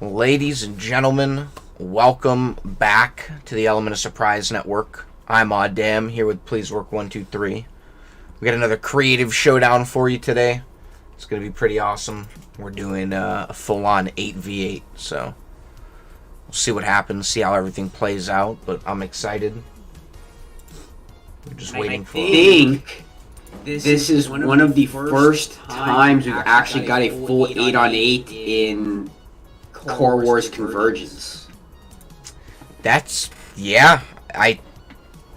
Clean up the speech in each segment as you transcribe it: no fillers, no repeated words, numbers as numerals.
Ladies and gentlemen, welcome back to the Element of Surprise Network. I'm Oddam here with Please Work 123. We got another creative showdown for you today. It's going to be pretty awesome. We're doing a full-on 8v8, so we'll see what happens, see how everything plays out, but I'm excited. We're just waiting for it. This is one of the first times we've actually got a full 8-on-8 in Core Wars Convergence. That's, yeah, I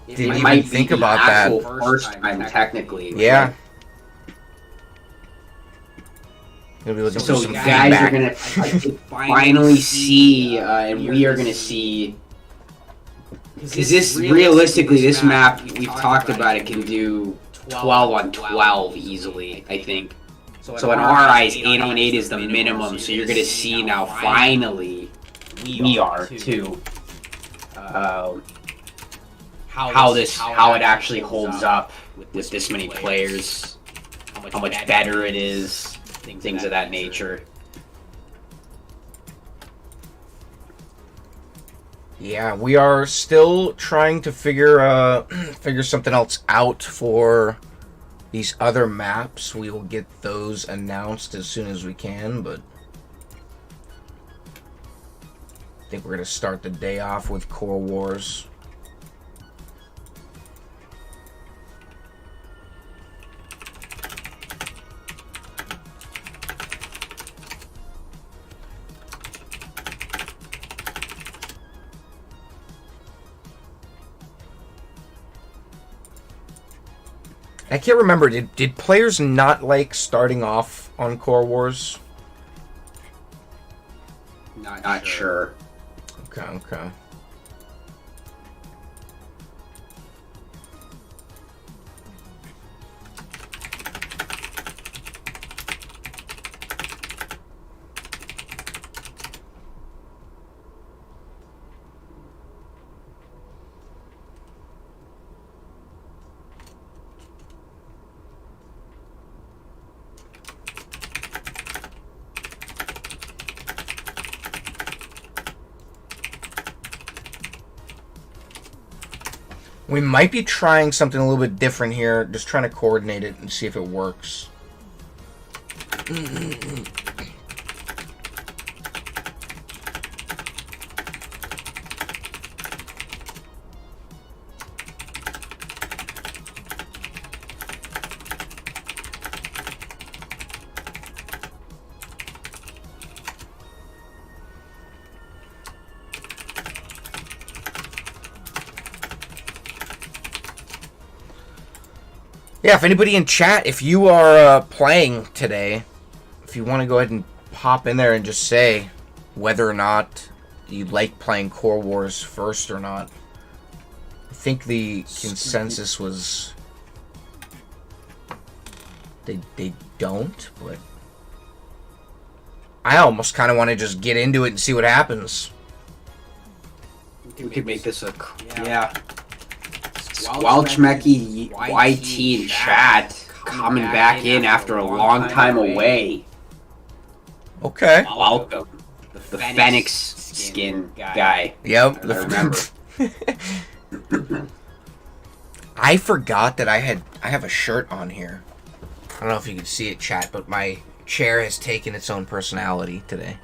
didn't even think about that. First time, technically. Yeah. Gonna be looking for So some guys feedback. are gonna finally see, and we are gonna see, because this, realistically, this map, we've talked about it, can do 12 on 12 easily, I think. So in our eyes, 8-on-8 is the minimum, so you're going to see now, finally, we are, too, how it actually holds up with this many players, how much better it is, things of that nature. Yeah, we are still trying to figure something else out for these other maps. We will get those announced as soon as we can, but I think we're going to start the day off with Core Wars. I can't remember, did players not like starting off on Core Wars? Not sure. Okay. We might be trying something a little bit different here, just trying to coordinate it and see if it works. Yeah, if anybody in chat, if you are playing today, if you want to go ahead and pop in there and just say whether or not you like playing Core Wars first or not. I think the consensus was they don't, but I almost kind of want to just get into it and see what happens. We could make this a... Yeah. Squelchmecky YT in chat coming back in after a long time away. Okay. Welcome. The Phoenix skin guy. Yep. I remember. I forgot that I have a shirt on here. I don't know if you can see it, chat, but my chair has taken its own personality today.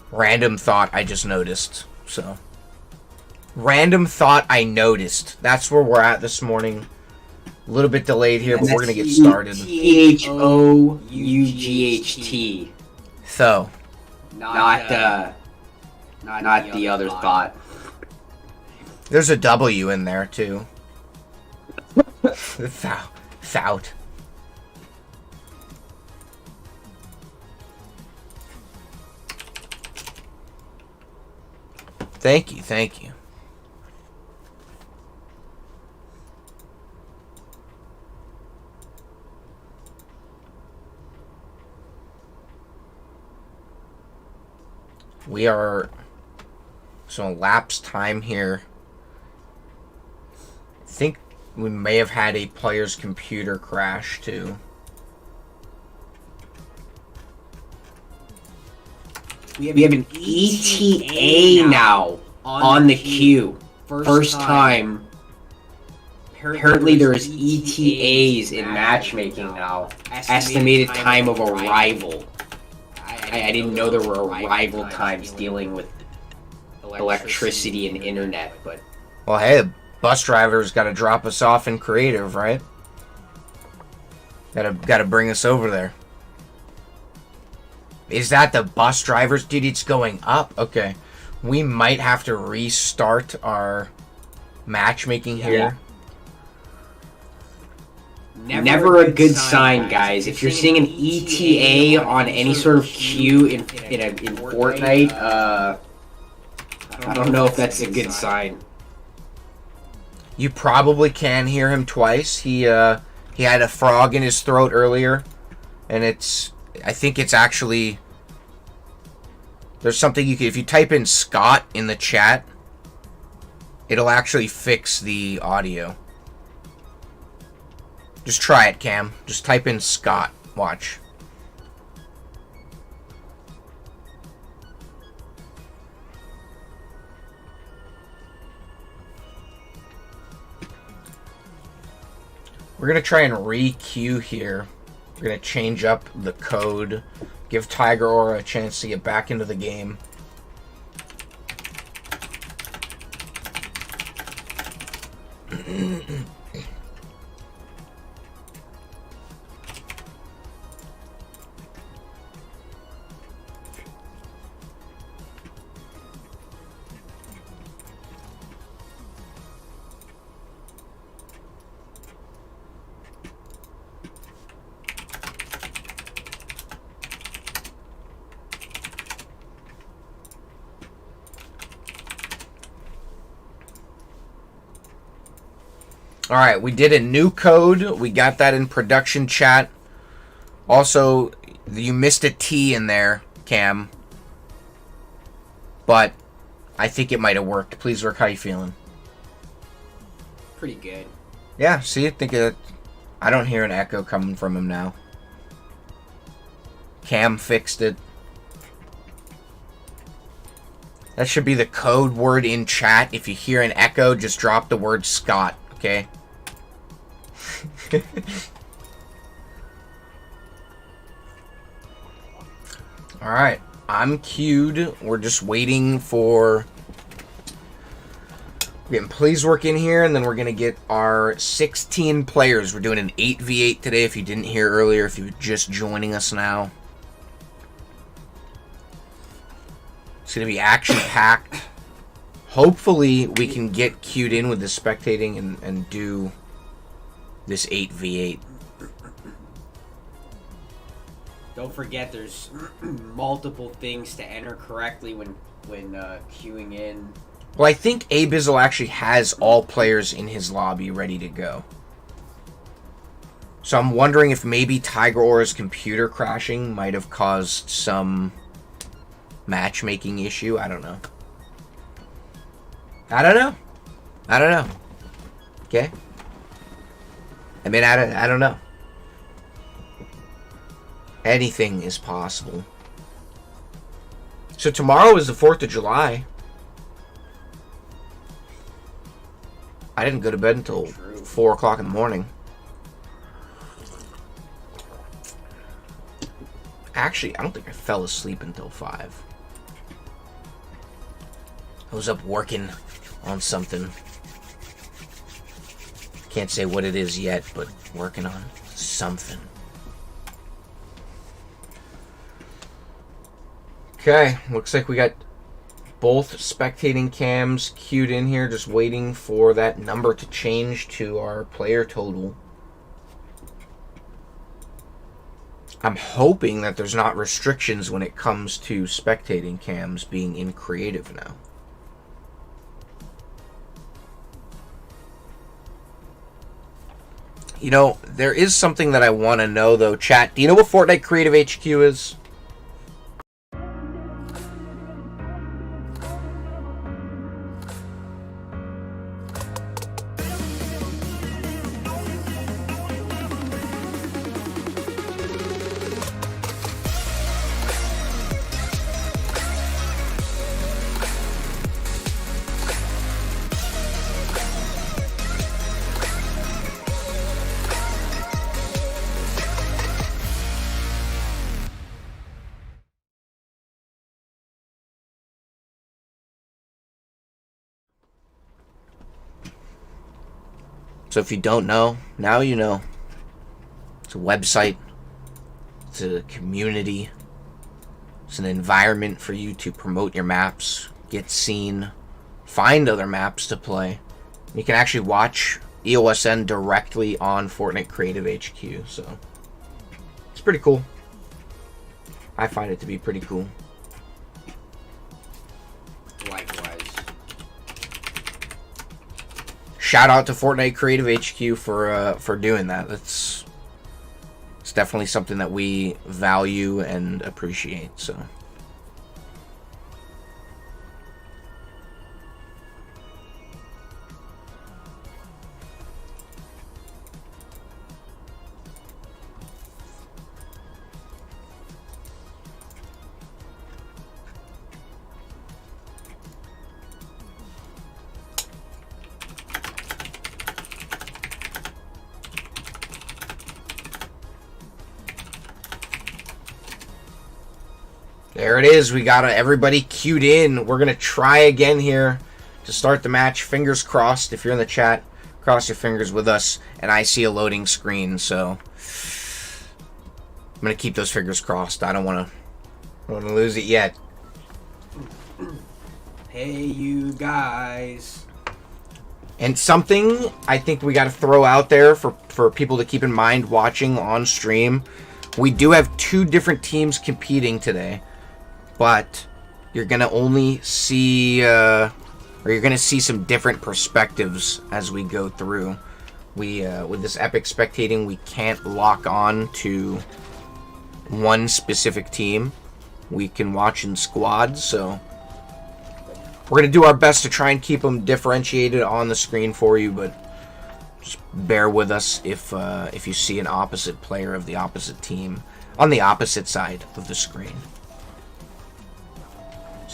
Random thought I just noticed, so... Random thought I noticed. That's where we're at this morning. A little bit delayed here, but we're going to get started. THOUGHT. So. Not the other thought. There's a W in there, too. Thout. Thank you. We are so elapsed time here. I think we may have had a player's computer crash too. We have an ETA now on the queue. First time. Apparently there's ETAs in matchmaking now. Estimated time of arrival. I didn't know there were arrival times dealing with electricity and internet, but... Well, hey, the bus driver's got to drop us off in creative, right? Gotta bring us over there. Is that the bus drivers? Dude, it's going up. Okay. We might have to restart our matchmaking here. Never a good sign, guys. If you're seeing an ETA on any sort of queue in Fortnite, I don't know if that's a good sign. You probably can hear him twice. He had a frog in his throat earlier, and I think it's actually, there's something you can, if you type in Scott in the chat, it'll actually fix the audio. Just try it, Cam. Just type in Scott. Watch. We're going to try and re-queue here. We're going to change up the code. Give Tiger Aura a chance to get back into the game. Alright, we did a new code. We got that in production chat. Also, you missed a T in there, Cam. But I think it might have worked. Please, Rick, how you feeling? Pretty good. Yeah, see, I don't hear an echo coming from him now. Cam fixed it. That should be the code word in chat. If you hear an echo, just drop the word Scott, okay? Alright, I'm queued. We're just waiting for... We're getting Please Work in here, and then we're going to get our 16 players. We're doing an 8v8 today, if you didn't hear earlier, if you're just joining us now. It's going to be action-packed. Hopefully, we can get queued in with the spectating and do this 8v8. Don't forget, there's multiple things to enter correctly when queuing in. Well, I think Abizzle actually has all players in his lobby ready to go. So I'm wondering if maybe Tiger Aura's computer crashing might have caused some matchmaking issue. I don't know. I don't know. Okay? I mean, I don't know. Anything is possible. So tomorrow is the 4th of July. I didn't go to bed until 4 o'clock in the morning. Actually, I don't think I fell asleep until 5. I was up working on something. Can't say what it is yet, but working on something. Okay, looks like we got both spectating cams queued in here, just waiting for that number to change to our player total. I'm hoping that there's not restrictions when it comes to spectating cams being in creative now. You know, there is something that I want to know, though. Chat, do you know what Fortnite Creative HQ is? So if you don't know, now you know. It's a website. It's a community. It's an environment for you to promote your maps, get seen, find other maps to play. You can actually watch EOSN directly on Fortnite Creative HQ, so it's pretty cool. I find it to be pretty cool. Likewise. Shout out to Fortnite Creative HQ for doing that. It's definitely something that we value and appreciate. So. There it is. We got everybody queued in. We're going to try again here to start the match. Fingers crossed. If you're in the chat, cross your fingers with us. And I see a loading screen, so I'm going to keep those fingers crossed. I don't want to lose it yet. Hey, you guys. And something I think we got to throw out there for people to keep in mind watching on stream. We do have 2 different teams competing today. But you're gonna only see, or you're gonna see some different perspectives as we go through. We, with this epic spectating, we can't lock on to one specific team. We can watch in squads, so we're gonna do our best to try and keep them differentiated on the screen for you. But just bear with us if you see an opposite player of the opposite team on the opposite side of the screen.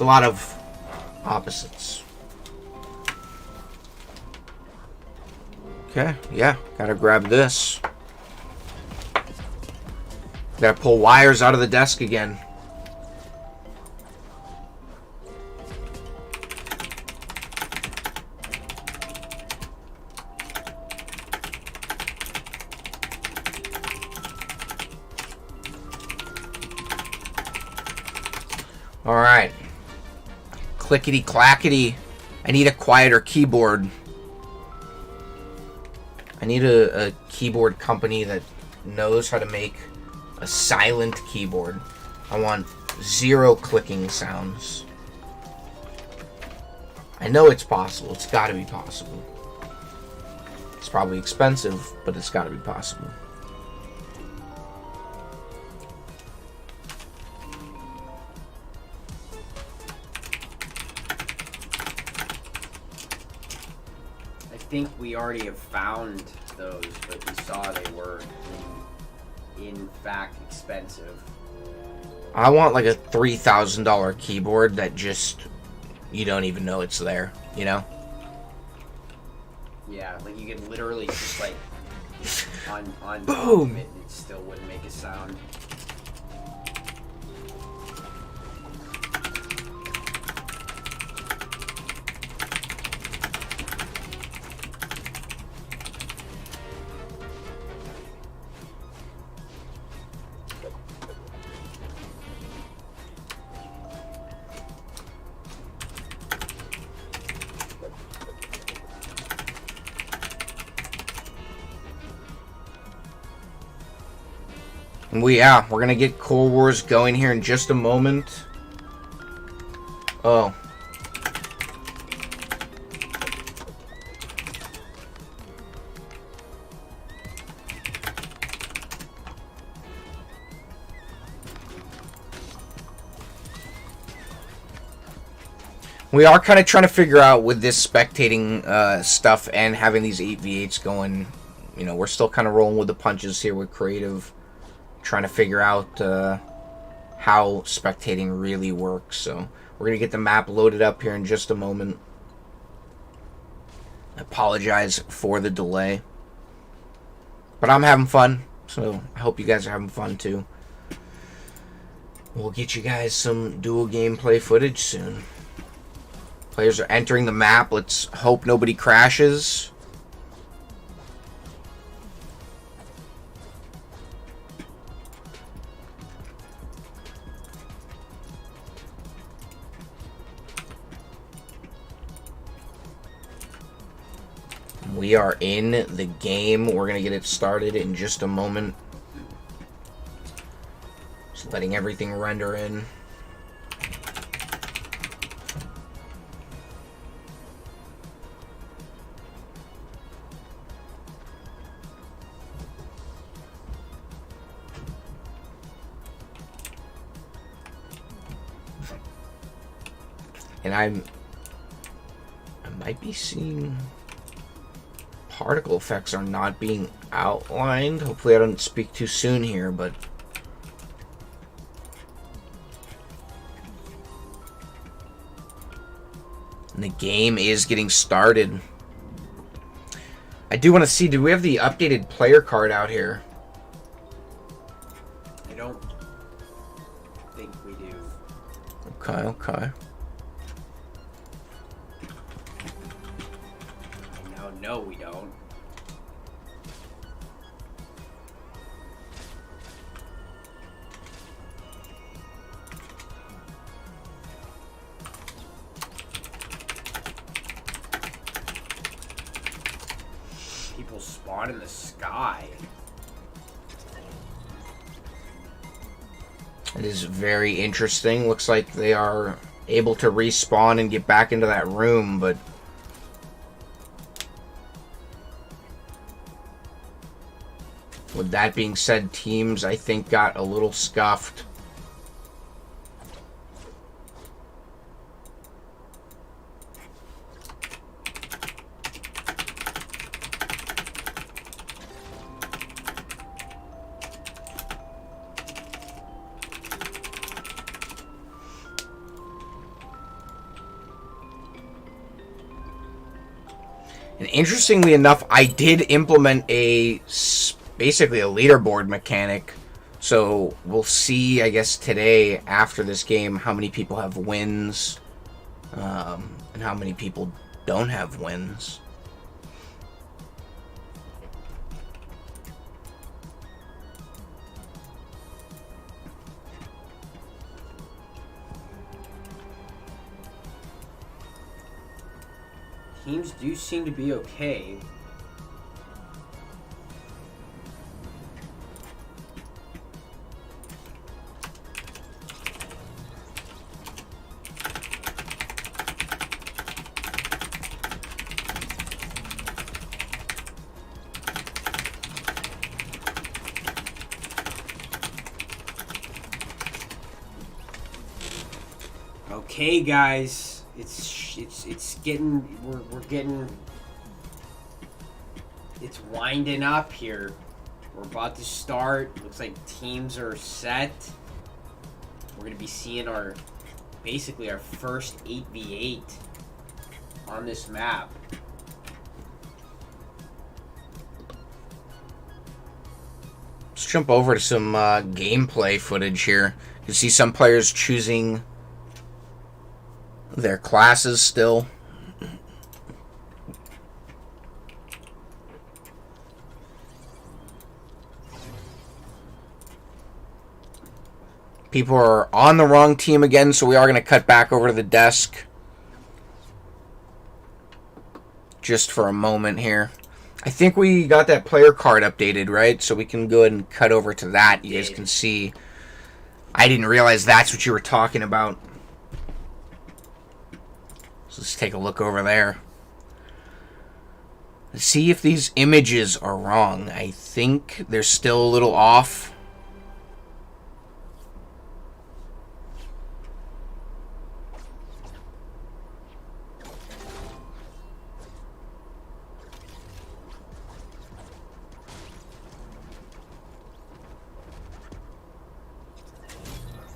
A lot of opposites. Okay, yeah, gotta grab this. Gotta pull wires out of the desk again. All right. Clickety clackety. I need a quieter keyboard. I need a keyboard company that knows how to make a silent keyboard. I want 0 clicking sounds. I know it's possible. It's got to be possible. It's probably expensive, but it's got to be possible. I think we already have found those, but we saw they were in fact expensive. I want like a $3,000 keyboard that just you don't even know it's there, you know? Yeah, like you could literally just like on boom, it still wouldn't make a sound. We're gonna get Core Wars going here in just a moment. Oh. We are kind of trying to figure out with this spectating stuff and having these 8v8s going, you know, we're still kind of rolling with the punches here with creative, trying to figure out how spectating really works. So we're going to get the map loaded up here in just a moment. I apologize for the delay, but I'm having fun, so I hope you guys are having fun too. We'll get you guys some dual gameplay footage soon. Players are entering the map. Let's hope nobody crashes. We are in the game. We're going to get it started in just a moment. Just letting everything render in. And I might be seeing particle effects are not being outlined. Hopefully I don't speak too soon here, but and the game is getting started. I do want to see, do we have the updated player card out here? I don't think we do. Okay. No, we don't. People spawn in the sky. It is very interesting. Looks like they are able to respawn and get back into that room, but with that being said, teams, I think, got a little scuffed. And interestingly enough, I did implement basically a leaderboard mechanic. So we'll see, I guess, today after this game how many people have wins and how many people don't have wins. Teams do seem to be okay. Okay, guys, it's getting we're getting it's winding up here. We're about to start. Looks like teams are set. We're gonna be seeing basically our first 8v8 on this map. Let's jump over to some gameplay footage here. You can see some players choosing their classes still. People are on the wrong team again, so we are going to cut back over to the desk just for a moment here. I think we got that player card updated, right? So we can go ahead and cut over to that. You guys can see. I didn't realize that's what you were talking about. So let's take a look over there. Let's see if these images are wrong. I think they're still a little off.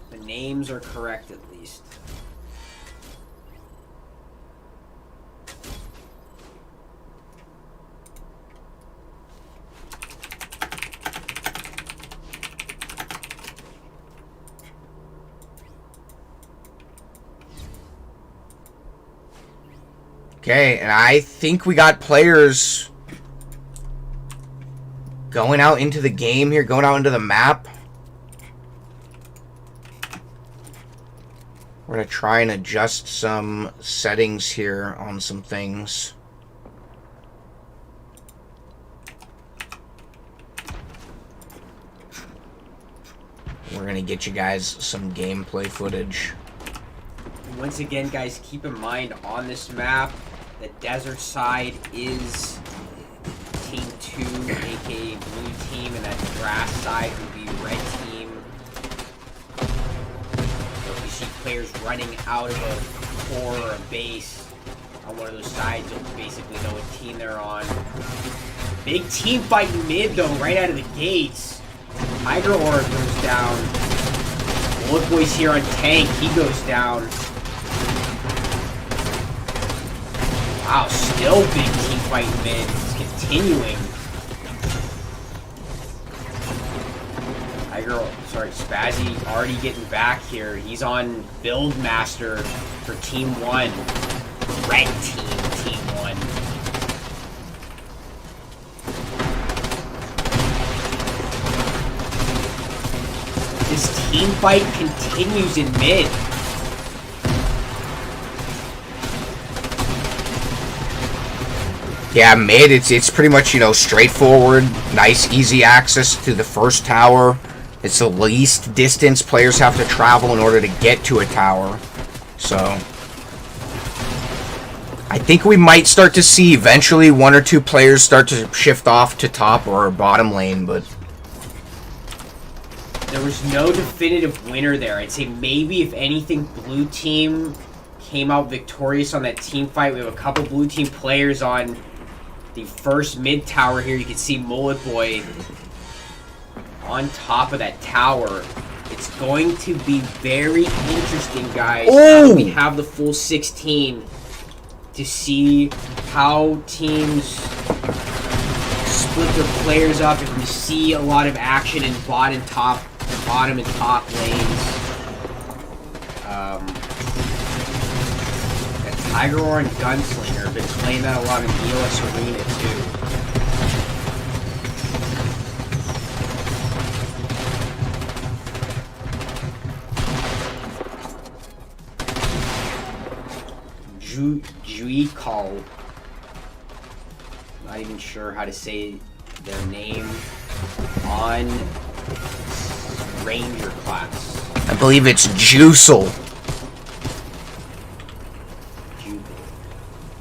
The names are correct at least. Okay, and I think we got players going out into the game here, going out into the map. We're going to try and adjust some settings here on some things. we're gonna get you guys some gameplay footage. Once again, guys, keep in mind on this map, the desert side is Team 2, aka blue team, and that grass side would be red team. So if you see players running out of a core or a base on one of those sides, you'll basically know what team they're on. Big team fight in mid, though, right out of the gates. Tiger Aura goes down. Bullet Boy's here on tank, he goes down. Wow, still big team fight in mid. It's continuing. Spazzy already getting back here. He's on Build Master for Team 1. Red Team, Team 1. This team fight continues in mid. Yeah, mid, it's pretty much, you know, straightforward, nice, easy access to the first tower. It's the least distance players have to travel in order to get to a tower. So, I think we might start to see eventually one or two players start to shift off to top or bottom lane, but there was no definitive winner there. I'd say maybe, if anything, blue team came out victorious on that team fight. We have a couple blue team players on the first mid tower here. You can see Mullet Boy on top of that tower. It's going to be very interesting, guys. Now that we have the full 16 to see how teams split their players up. If we see a lot of action in bottom and top lanes. That Tiger Aura and Gunslinger, been playing that a lot in EOS Arena too. Juikal. Not even sure how to say their name on Ranger class. I believe it's Juicel.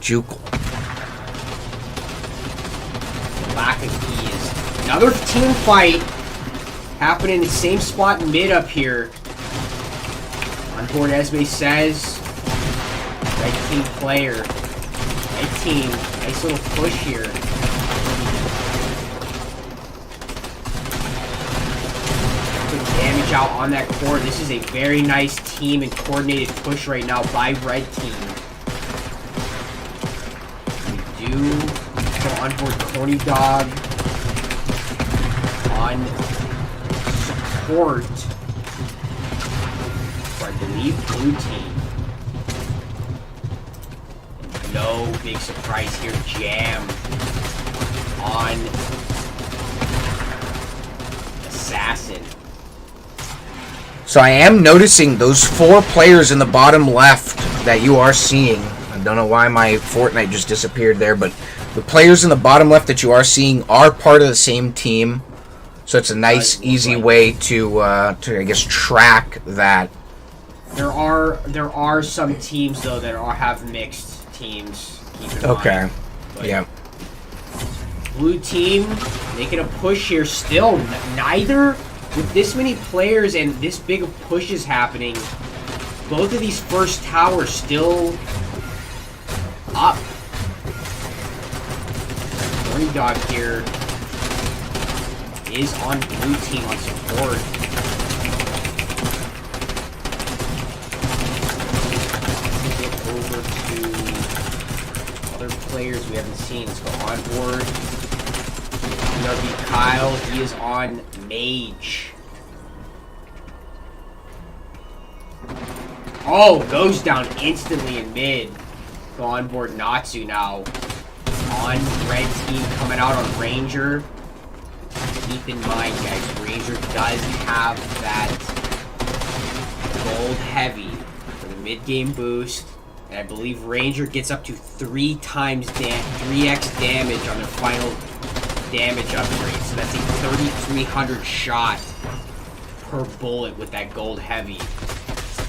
Jukel. Lack of keys. Another team fight happening in the same spot in mid up here. On board, Esme says. Red team player. Red team. Nice little push here. Put damage out on that core. This is a very nice team and coordinated push right now by red team. We do go on board Corny Dog on support for, I believe, blue team. No big surprise here. Jam on Assassin. So I am noticing those 4 players in the bottom left that you are seeing. I don't know why my Fortnite just disappeared there, but the players in the bottom left that you are seeing are part of the same team. So it's a nice, easy way to I guess, track that. There are some teams though that have mixed teams. Keep in mind. But yeah. Blue team making a push here. Still, neither with this many players and this big of pushes happening. Both of these first towers still up. Corny Dog here is on blue team on support. Over to other players we haven't seen. Let's go on board. BRB Kyle, he is on Mage. Oh, goes down instantly in mid. Go on board Natsu now. On red team coming out on Ranger. Keep in mind, guys, Ranger does have that gold heavy for the mid-game boost. And I believe Ranger gets up to 3x damage on their final damage upgrade. So that's a 3,300 shot per bullet with that gold heavy.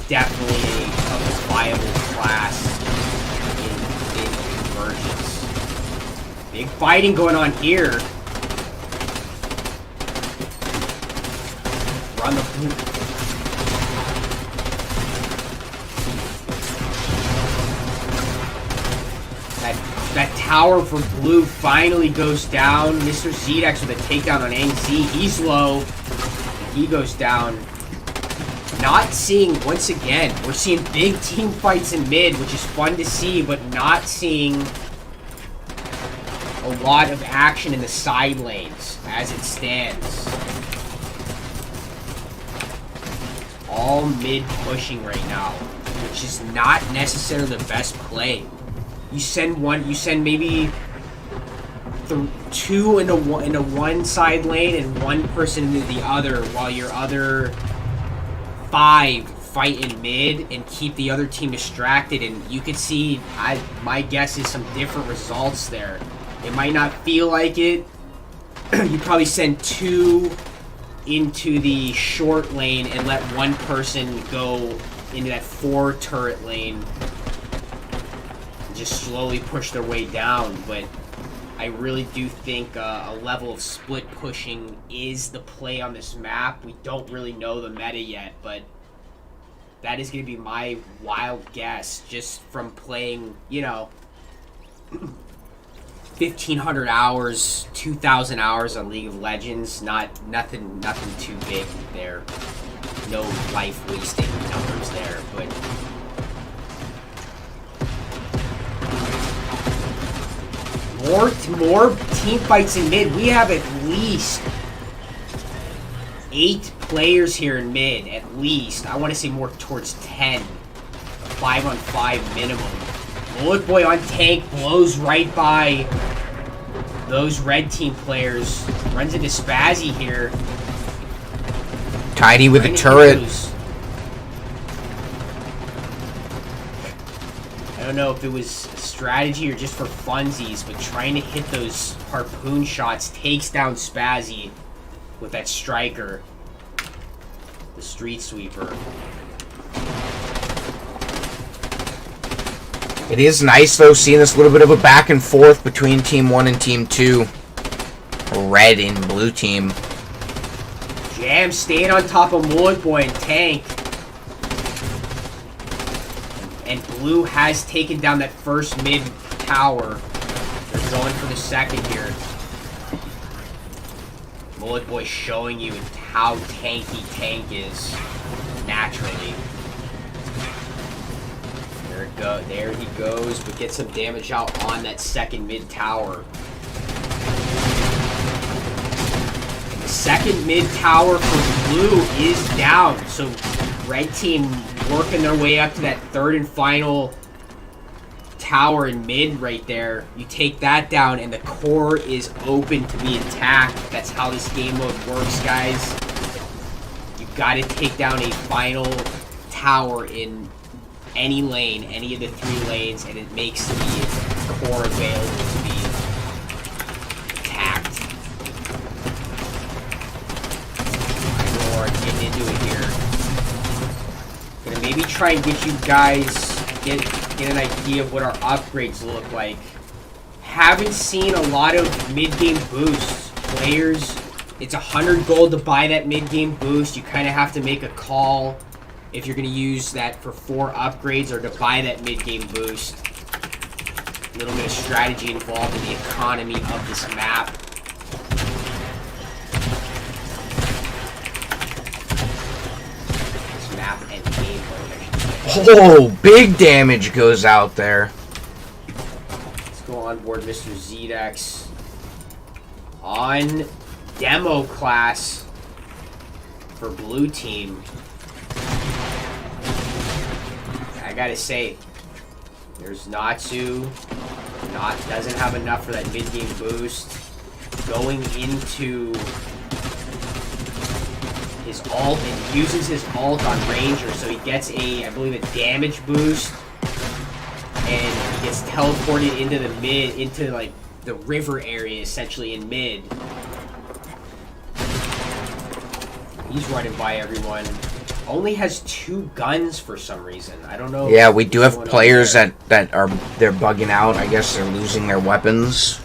Definitely a viable class in Convergence. Big fighting going on here. Run the blue. That tower for blue finally goes down. Mr. Zedex with a takedown on NZ. He's low. He goes down. Not seeing, once again, we're seeing big team fights in mid, which is fun to see, but not seeing a lot of action in the side lanes as it stands. All mid pushing right now, which is not necessarily the best play. You send maybe two into one side lane and one person into the other, while your other 5 fight in mid and keep the other team distracted, and you could see, my guess is, some different results there. It might not feel like it. You probably send 2 into the short lane and let one person go into that 4 turret lane and just slowly push their way down. But I really do think a level of split pushing is the play on this map. We don't really know the meta yet, but that is going to be my wild guess just from playing, 1,500 hours, 2,000 hours on League of Legends. Nothing too big there. No life wasting numbers there, but more team fights in mid. We have at least 8 players here in mid, at least. I want to say more towards 10. 5-on-5 minimum. Bullet Boy on tank blows right by those red team players. Runs into Spazzy here. Tidy with a turret. I don't know if it was a strategy or just for funsies, but trying to hit those harpoon shots takes down Spazzy with that striker. The street sweeper. It is nice, though, seeing this little bit of a back and forth between Team 1 and Team 2. Red and blue team. Jam staying on top of Mullet Boy and tank. And blue has taken down that first mid tower. They're going for the second here. Mullet Boy showing you how tanky tank is naturally. There he goes, but gets some damage out on that second mid tower. And the second mid tower for blue is down, so red team working their way up to that third and final tower in mid right there. You take that down and the core is open to be attacked. That's how this game mode works, guys. You've got to take down a final tower in any lane, any of the 3 lanes, and it makes the core available to be attacked. Alright, getting into it here. Gonna maybe try and get you guys get an idea of what our upgrades look like. Haven't seen a lot of mid-game boosts. Players, it's 100 gold to buy that mid-game boost. You kind of have to make a call if you're going to use that for 4 upgrades or to buy that mid-game boost. A little bit of strategy involved in the economy of this map. This map and game mode. Oh, big damage goes out there. Let's go on board Mr. Zedex. On demo class for blue team. I gotta say, there's Natsu. Doesn't have enough for that mid-game boost. Going into his ult and uses his ult on Ranger, so he gets I believe a damage boost, and he gets teleported into the mid, into like the river area essentially in mid. He's running by everyone. Only has 2 guns for some reason. I don't know. Yeah, we do have what's going on players there. they're bugging out. I guess they're losing their weapons.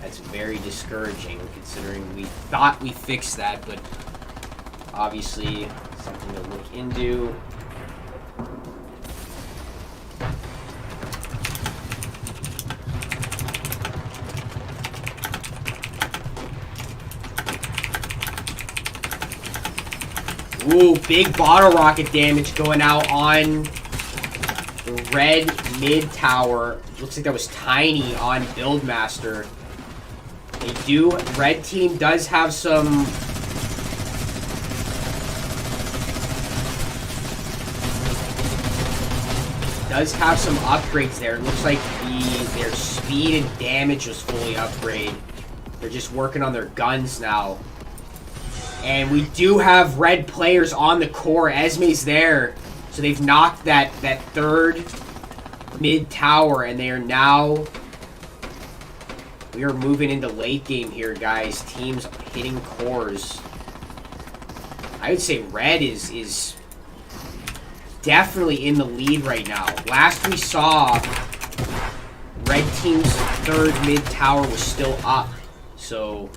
That's very discouraging, considering we thought we fixed that, but obviously something to look into. Ooh, big bottle rocket damage going out on the red mid tower. Looks like that was Tiny on Buildmaster. Red team does have some upgrades there. It looks like their speed and damage was fully upgraded. They're just working on their guns now. And we do have red players on the core. Esme's there. So they've knocked that third mid tower, and they are now... We are moving into late game here, guys. Teams hitting cores. I would say red is definitely in the lead right now. Last we saw, red team's third mid tower was still up. So...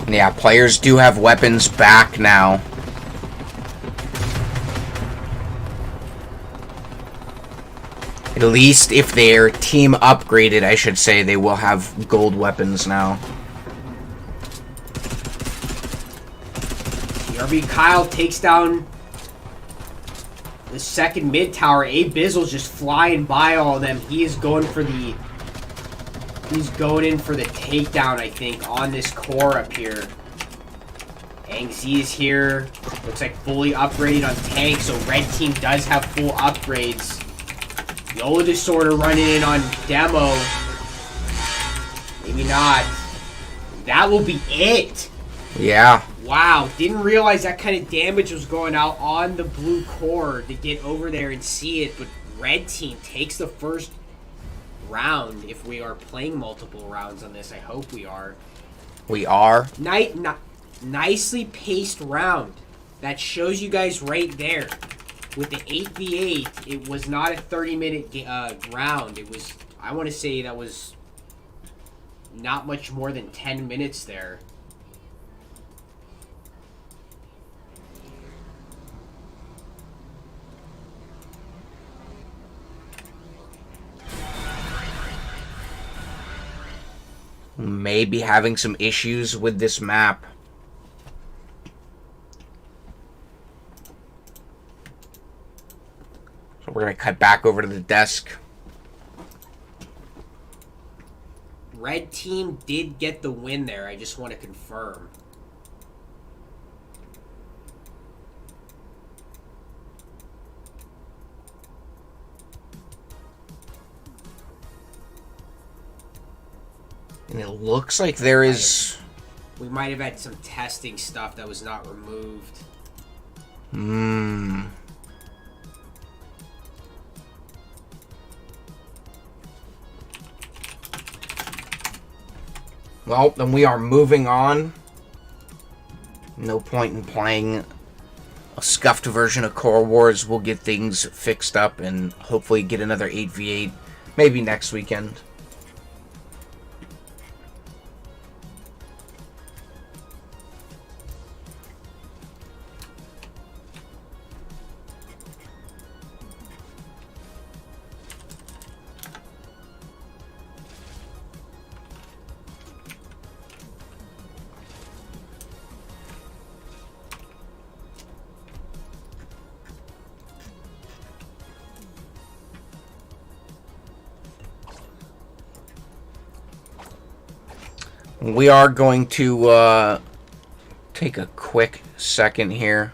Yeah, players do have weapons back now. At least if they're team upgraded, I should say, they will have gold weapons now. BRB Kyle takes down the second mid tower. A Bizzle's just flying by all of them. He is going for the... He's going in for the takedown, I think, on this core up here. Angz is here. Looks like fully upgraded on tank, so red team does have full upgrades. Yola Disorder running in on demo. Maybe not. That will be it. Yeah. Wow, didn't realize that kind of damage was going out on the blue core to get over there and see it, but red team takes the first round. If we are playing multiple rounds on this, I hope we are. We are. Nicely paced round. That shows you guys right there. With the 8v8, it was not a 30-minute round. It was, I want to say that was not much more than 10 minutes there. Maybe having some issues with this map. So we're going to cut back over to the desk. Red team did get the win there. I just want to confirm. And it looks like there is... We might have had some testing stuff that was not removed. Well, then we are moving on. No point in playing a scuffed version of Core Wars. We'll get things fixed up and hopefully get another 8v8 maybe next weekend. We are going to take a quick second here.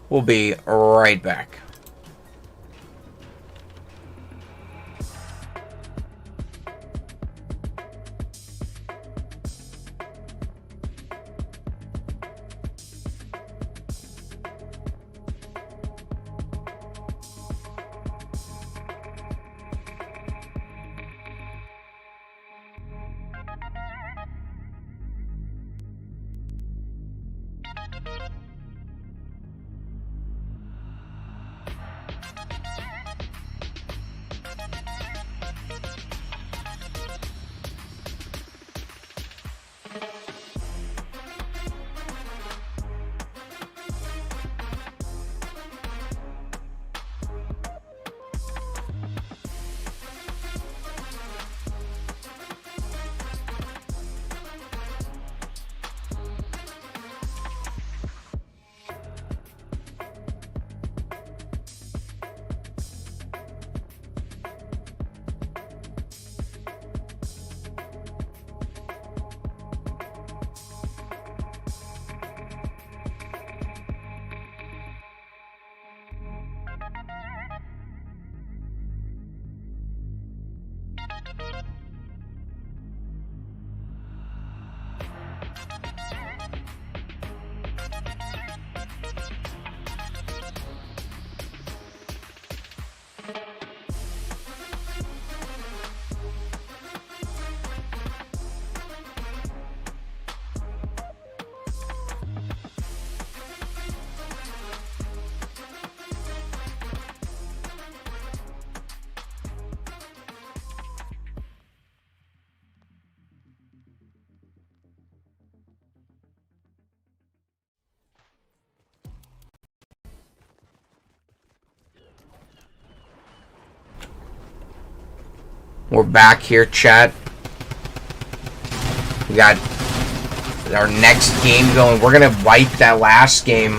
We'll be right back. We're back here, chat. We got our next game going. We're going to wipe that last game.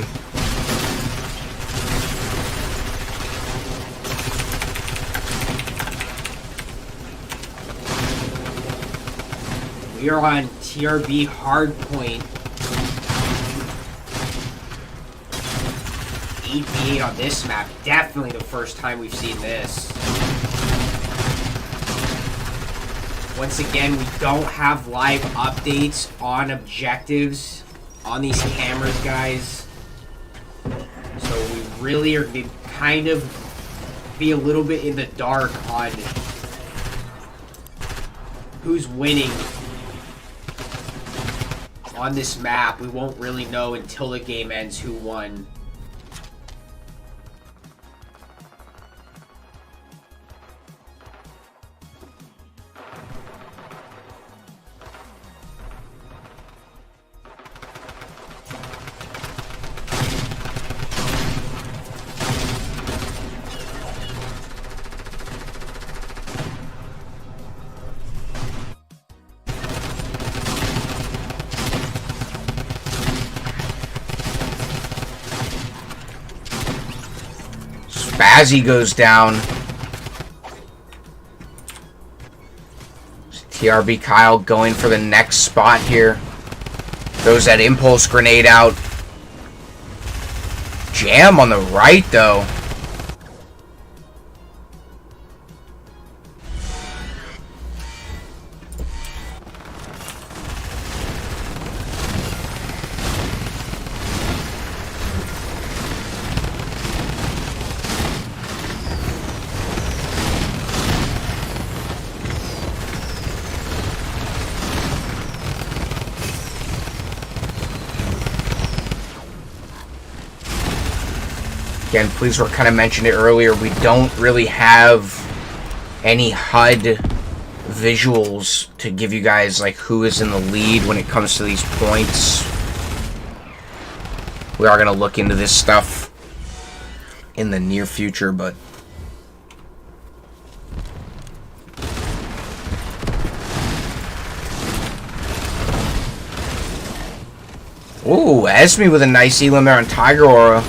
We are on TRB Hardpoint. 8v8 on this map. Definitely the first time we've seen this. Once again, we don't have live updates on objectives on these cameras, guys. So we really are going to kind of be a little bit in the dark on who's winning on this map. We won't really know until the game ends who won. Spazzy goes down. TRB Kyle going for the next spot here. Throws that impulse grenade out. Jam on the right, though. Again, please, we kind of mentioned it earlier, we don't really have any HUD visuals to give you guys like who is in the lead when it comes to these points. We are going to look into this stuff in the near future, but ooh, Esme with a nice elim there on Tiger Aura.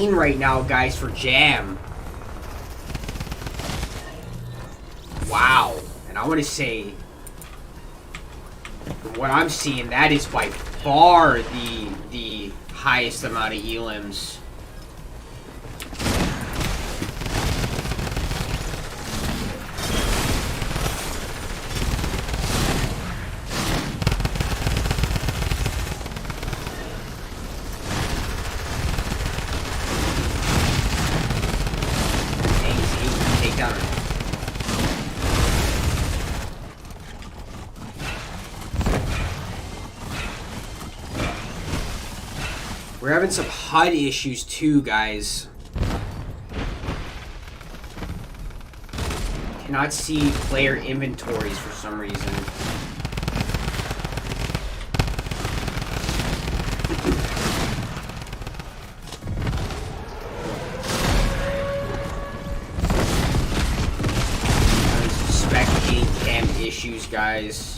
Right now, guys, for Jam. Wow. And I want to say, from what I'm seeing, that is by far the highest amount of elims. We're having some HUD issues too, guys. Cannot see player inventories for some reason. I suspect game cam issues, guys.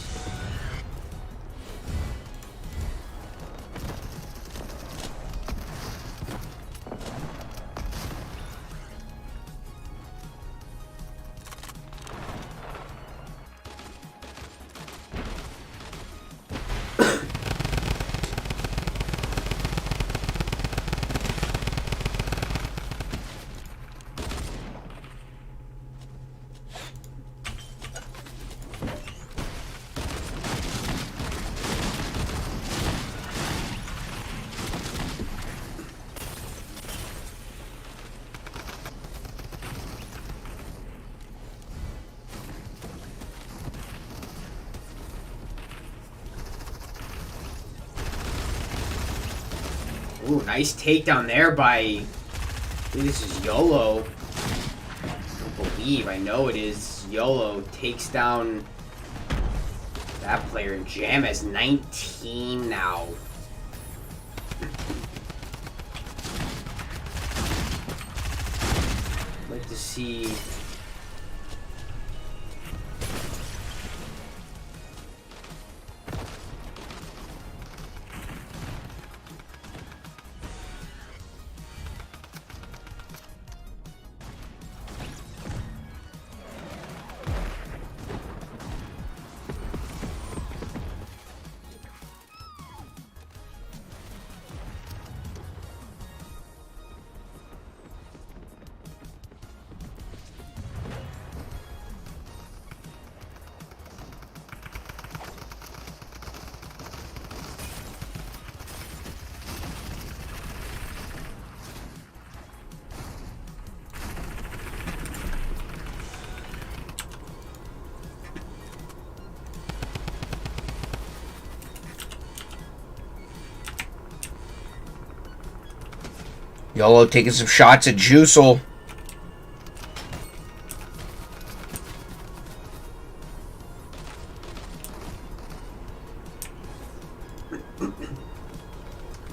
Ooh, nice takedown there by, I think this is YOLO. I don't believe, I know it is. YOLO takes down that player. Jam has 19 now. I'd like to see... YOLO taking some shots at Juicel.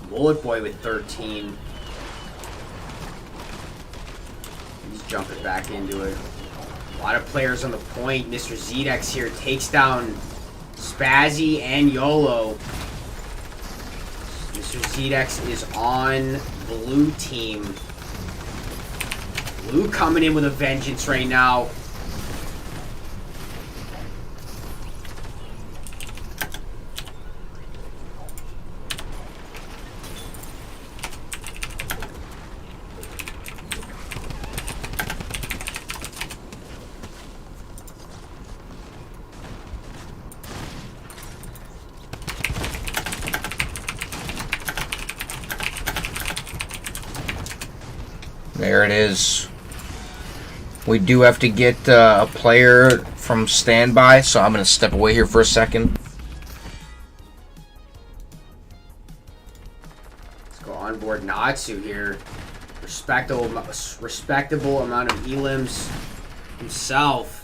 Bullet Boy with 13. He's jumping back into it. A lot of players on the point. Mr. Zedex here takes down Spazzy and YOLO. Mr. Zedex is on blue team. Blue coming in with a vengeance right now. There it is. We do have to get a player from standby, so I'm going to step away here for a second. Let's go on board Natsu here. Respectable amount of elims himself.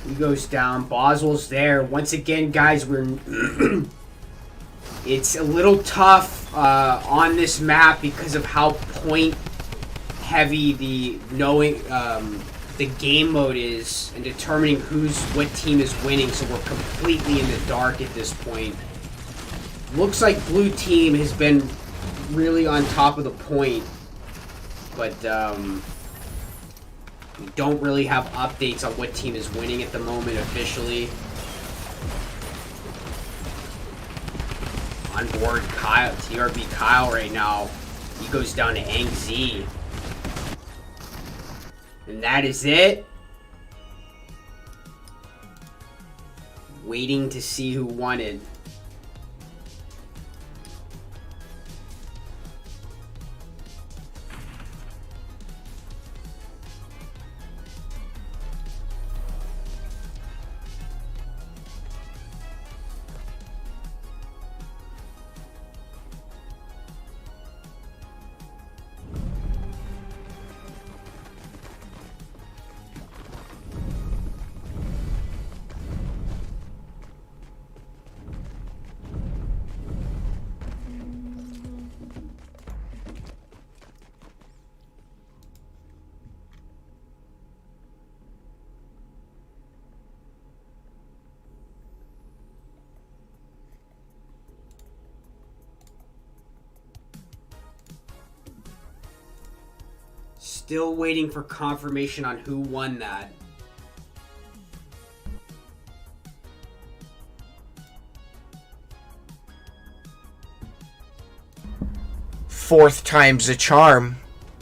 He goes down. Boswell's there. Once again, guys, we're... it's a little tough on this map because of how point-heavy the game mode is and determining what team is winning, so we're completely in the dark at this point. Looks like blue team has been really on top of the point, but... we don't really have updates on what team is winning at the moment officially. On board Kyle, TRB Kyle right now. He goes down to Ang Z. And that is it. Waiting to see who won it. Still waiting for confirmation on who won that. Fourth time's the charm.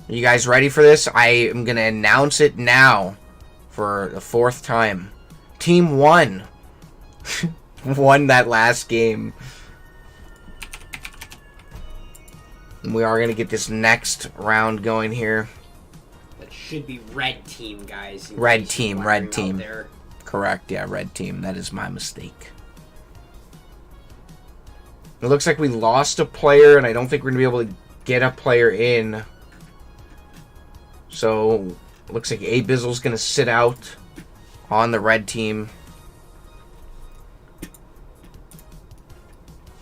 Are you guys ready for this? I am going to announce it now for the fourth time. Team 1. won that last game. And we are going to get this next round going here. That should be red team, guys. Red team, red team. There. Correct, yeah, red team. That is my mistake. It looks like we lost a player, and I don't think we're going to be able to get a player in. So, looks like A Bizzle's going to sit out on the red team.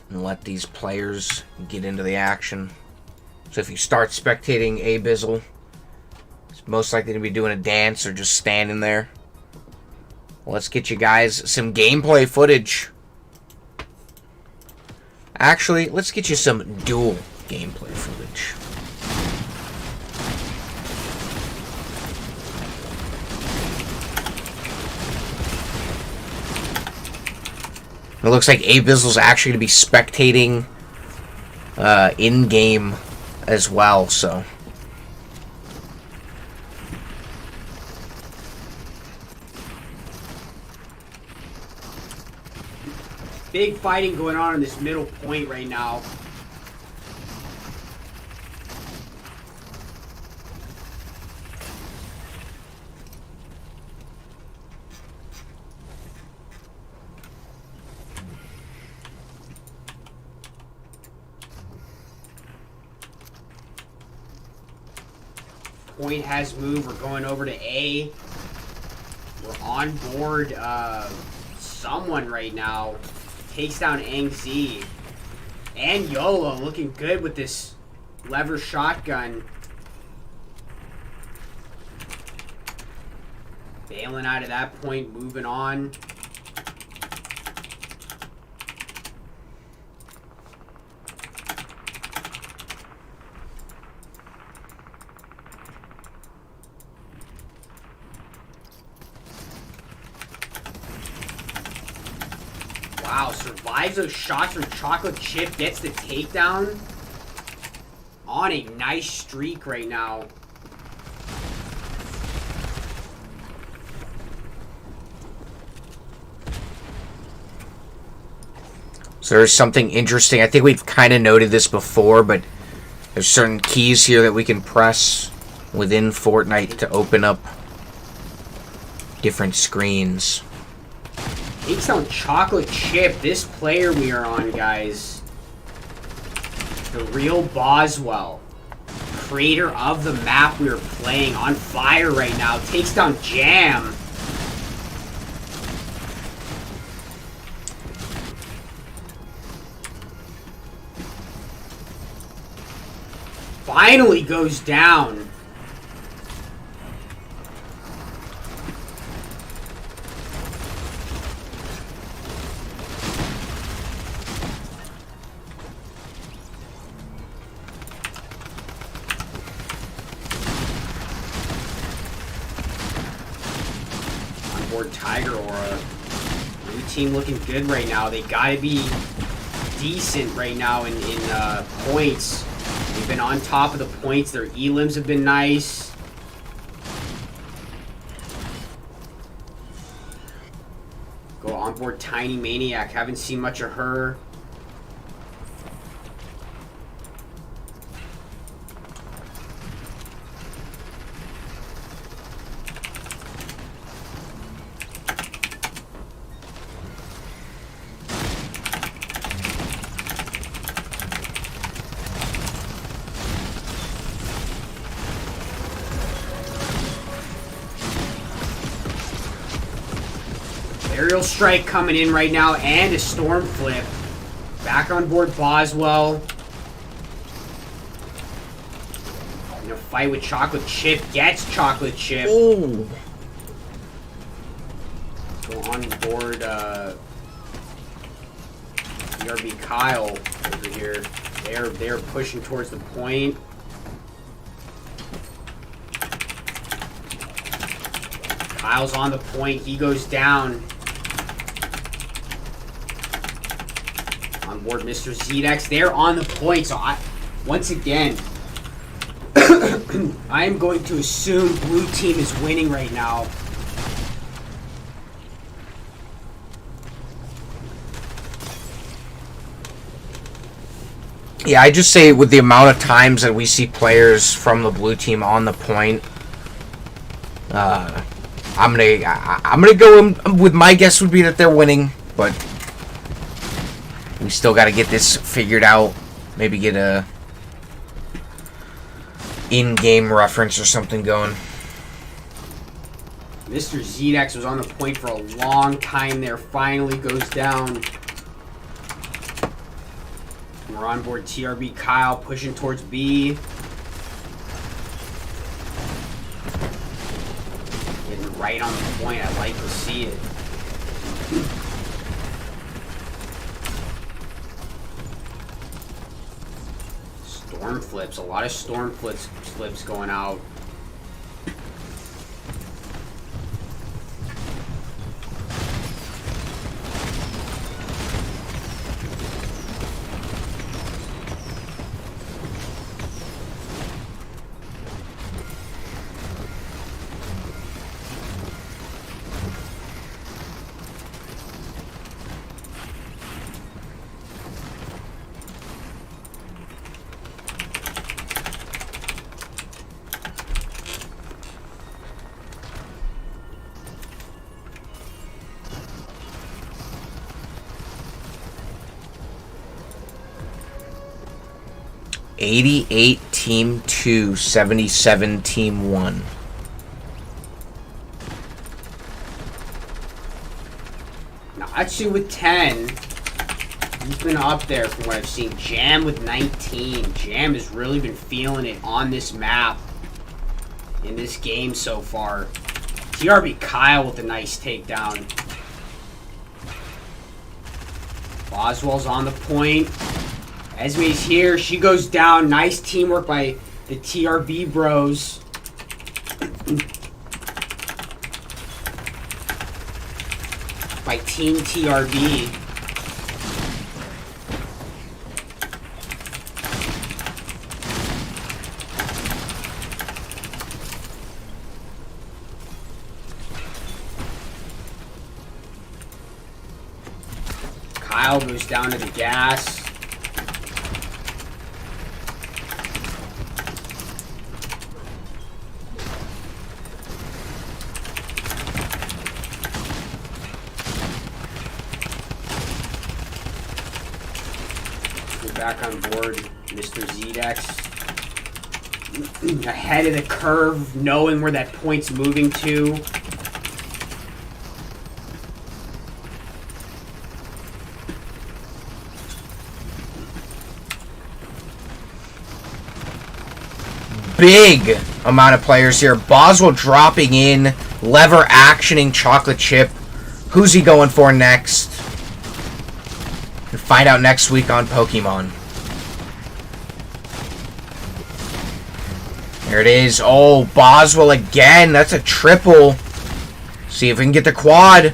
And let these players get into the action. So if you start spectating A Bizzle, it's most likely to be doing a dance or just standing there. Let's get you guys some gameplay footage. Actually, let's get you some dual gameplay footage. It looks like A Bizzle's actually going to be spectating in-game as well, so. Big fighting going on in this middle point right now. Point has moved. We're going over to A. We're on board someone right now. Takes down Ang Z. And YOLO looking good with this lever shotgun. Bailing out of that point, moving on. Wow, survives those shots from Chocolate Chip, gets the takedown. On a nice streak right now. So there's something interesting. I think we've kind of noted this before, but there's certain keys here that we can press within Fortnite to open up different screens. Takes down Chocolate Chip. This player we are on, guys. The real Boswell. Creator of the map we are playing. On fire right now. Takes down Jam. Finally goes down. Tiger Aura. Blue team looking good right now. They gotta be decent right now in points. They've been on top of the points. Their elims have been nice. Go on board Tiny Maniac. Haven't seen much of her. Aerial strike coming in right now, and a storm flip. Back on board Boswell. In a fight with Chocolate Chip, gets Chocolate Chip. Oh. Go on board BRB Kyle over here. They're pushing towards the point. Kyle's on the point. He goes down. On board Mr. Zedex. They're on the point. So once again, I am going to assume blue team is winning right now. Yeah, I just say with the amount of times that we see players from the blue team on the point, I'm gonna go with my guess would be that they're winning, but we still got to get this figured out. Maybe get a in-game reference or something going. Mr. Zedex was on the point for a long time there. Finally goes down. We're on board TRB Kyle pushing towards B. Getting right on the point. I like to see it. Storm flips. A lot of storm flips going out. $88 Team 2, $77 Team 1. Now, actually with 10, he's been up there from what I've seen. Jam with 19. Jam has really been feeling it on this map in this game so far. TRB Kyle with a nice takedown. Boswell's on the point. Esme's here. She goes down. Nice teamwork by the TRB bros. By Team TRB. Kyle goes down to the gas. Back on board, Mr. Zedex. Ahead of the curve, knowing where that point's moving to. Big amount of players here. Boswell dropping in, lever actioning chocolate chip. Who's he going for next? We'll find out next week on Pokemon. There it is. Oh, Boswell again. That's a triple. See if we can get the quad.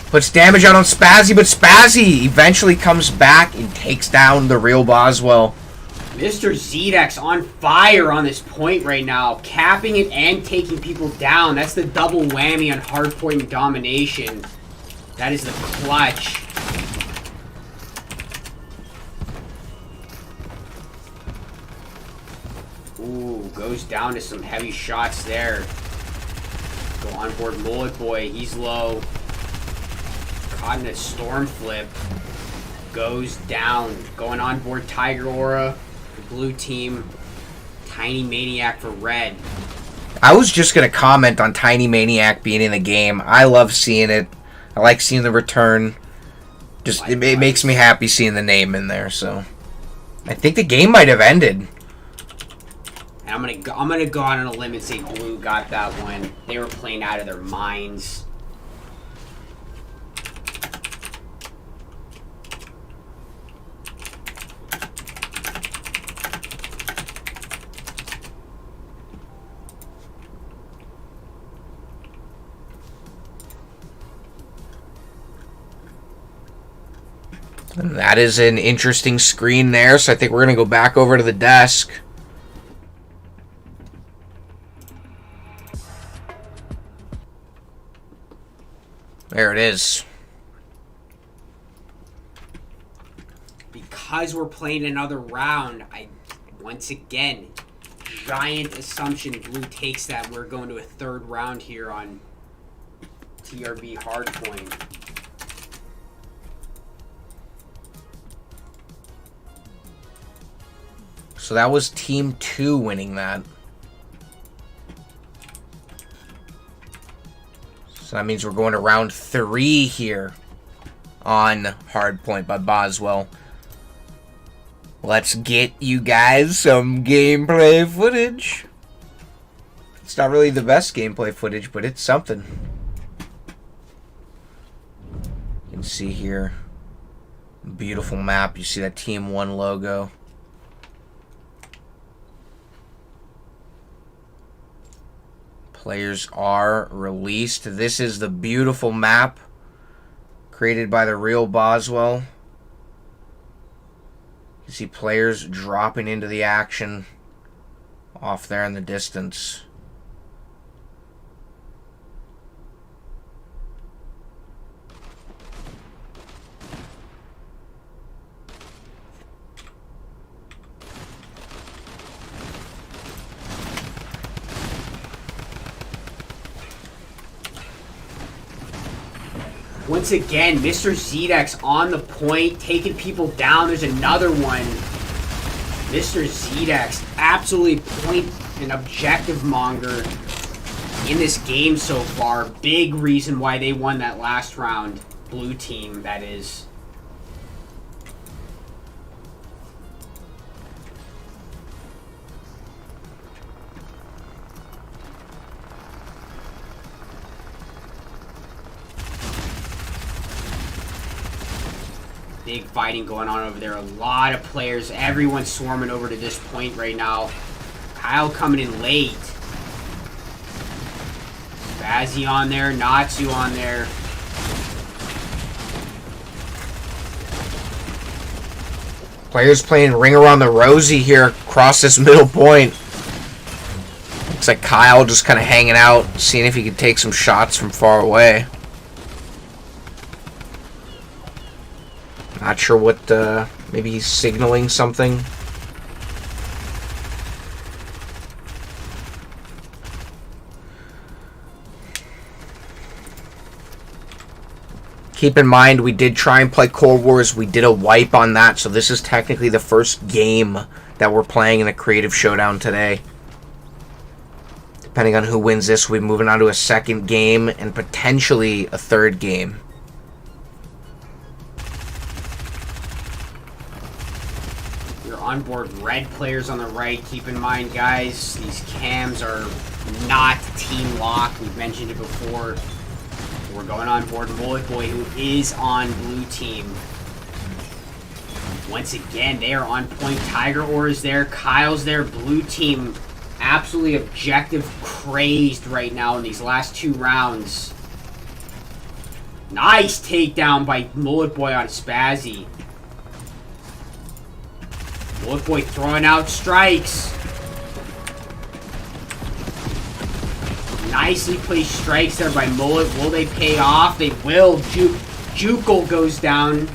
Puts damage out on Spazzy, but Spazzy eventually comes back and takes down the real Boswell. Mr. Zedex on fire on this point right now. Capping it and taking people down. That's the double whammy on hardpoint and domination. That is the clutch. Ooh, goes down to some heavy shots there. Go on board Mullet Boy. He's low. Caught in a storm flip. Goes down. Going on board Tiger Aura. The blue team. Tiny Maniac for red. I was just going to comment on Tiny Maniac being in the game. I love seeing it. I like seeing the return. Just it makes me happy seeing the name in there. So I think the game might have ended. And I'm gonna go out on a limb and say blue got that one. They were playing out of their minds. And that is an interesting screen there, so I think we're going to go back over to the desk. There it is. because we're playing another round, once again, giant assumption blue takes that we're going to a third round here on TRB Hardpoint. So that was Team 2 winning that. So that means we're going to round 3 here on Hardpoint by Boswell. Let's get you guys some gameplay footage. It's not really the best gameplay footage, but it's something. You can see here, beautiful map. You see that Team 1 logo. Players are released. This is the beautiful map created by the real Boswell. You see players dropping into the action off there in the distance. Once again, Mr. Zedex on the point, taking people down. There's another one. Mr. Zedex, absolutely point and objective monger in this game so far. Big reason why they won that last round. Blue team, that is. Big fighting going on over there. A lot of players. Everyone's swarming over to this point right now. Kyle coming in late. Bazzy on there. Natsu on there. Players playing Ring Around the Rosie here across this middle point. Looks like Kyle just kind of hanging out, seeing if he can take some shots from far away. Not sure what, maybe he's signaling something. Keep in mind, we did try and play Cold Wars. We did a wipe on that, so this is technically the first game that we're playing in a creative showdown today. Depending on who wins this, we'll be moving on to a second game and potentially a third game. Onboard red players on the right. Keep in mind, guys, these cams are not team lock. We've mentioned it before. We're going on board Mullet Boy, who is on blue team. Once again, they are on point. Tiger Ore is there. Kyle's there. Blue team absolutely objective crazed right now in these last 2 rounds. Nice takedown by Mullet Boy on Spazzy. Mullet Boy throwing out strikes. Nicely placed strikes there by Mullet. Will they pay off? They will. Jukal goes down.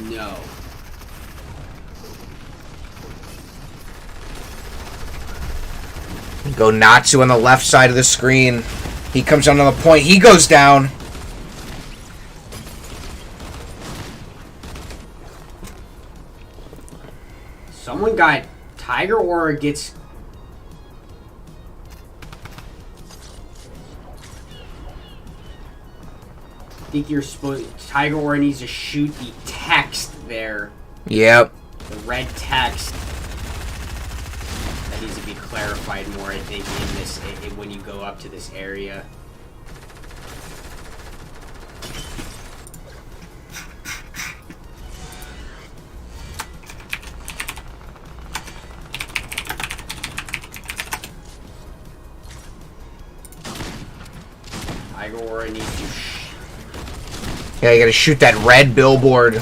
No. Go Natsu on the left side of the screen. He comes down on the point. He goes down. Someone got Tiger Ore gets. I think you're supposed. Tiger Ore needs to shoot the text there. Yep. The red text. That needs to be clarified more, I think, in this when you go up to this area. Tiger Ore needs to. Yeah, you gotta shoot that red billboard.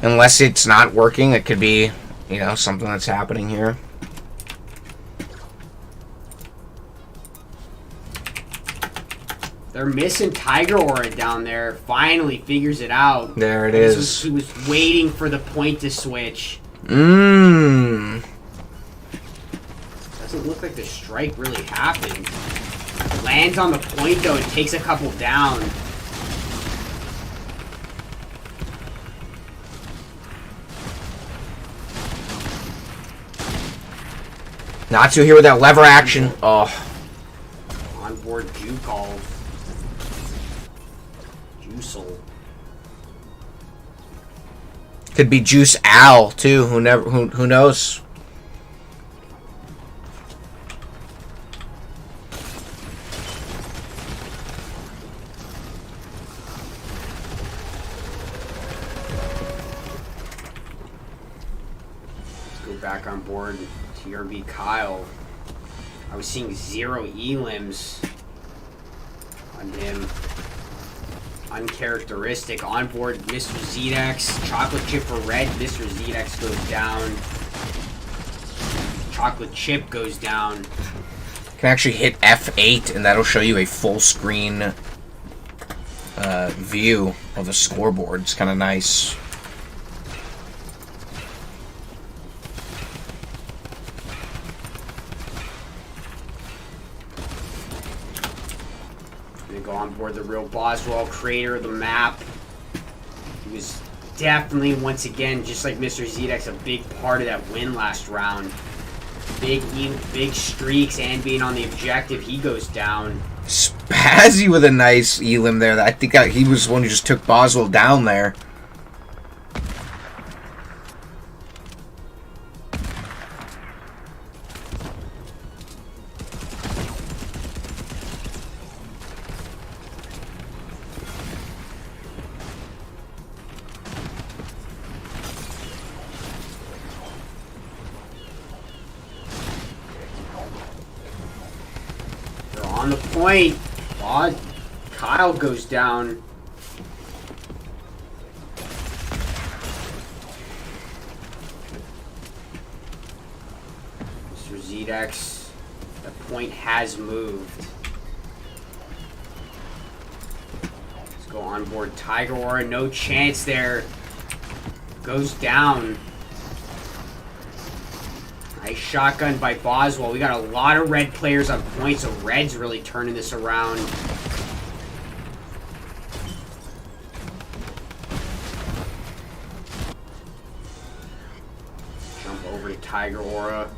Unless it's not working, it could be, you know, something that's happening here. They're missing Tiger Aura down there. Finally figures it out. There it is. He was waiting for the point to switch. Mmm. Doesn't look like the strike really happened. Lands on the point though and takes a couple down. Natsu here with that lever action. Oh. Onboard Juke-all. Juicel. Could be Juice Al too. Who knows? Let's go back on board. TRB Kyle. I was seeing 0 elims on him. Uncharacteristic. On board Mr. ZX. Chocolate chip for red. Mr. ZX goes down. Chocolate chip goes down. You can actually hit F8 and that'll show you a full screen view of the scoreboard. It's kind of nice. Go on board the real Boswell, creator of the map. He was definitely, once again, just like Mr. ZX, a big part of that win last round. Big streaks and being on the objective, he goes down. Spazzy with a nice elim there. I think he was the one who just took Boswell down there. On the point. Odd. Kyle goes down. Mr. ZX. The point has moved. Let's go on board Tiger Aura. No chance there. Goes down. Nice shotgun by Boswell. We got a lot of red players on point, so red's really turning this around. Jump over to Tiger Aura.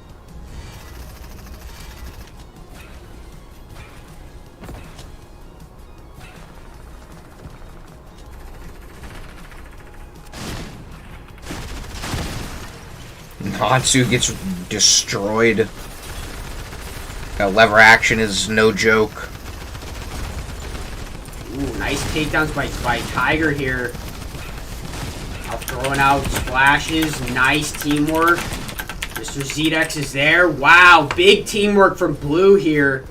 Natsu gets destroyed. That lever action is no joke. Ooh, nice takedowns by Tiger here. Out throwing out splashes. Nice teamwork. Mr. ZX is there. Wow, big teamwork from Blue here.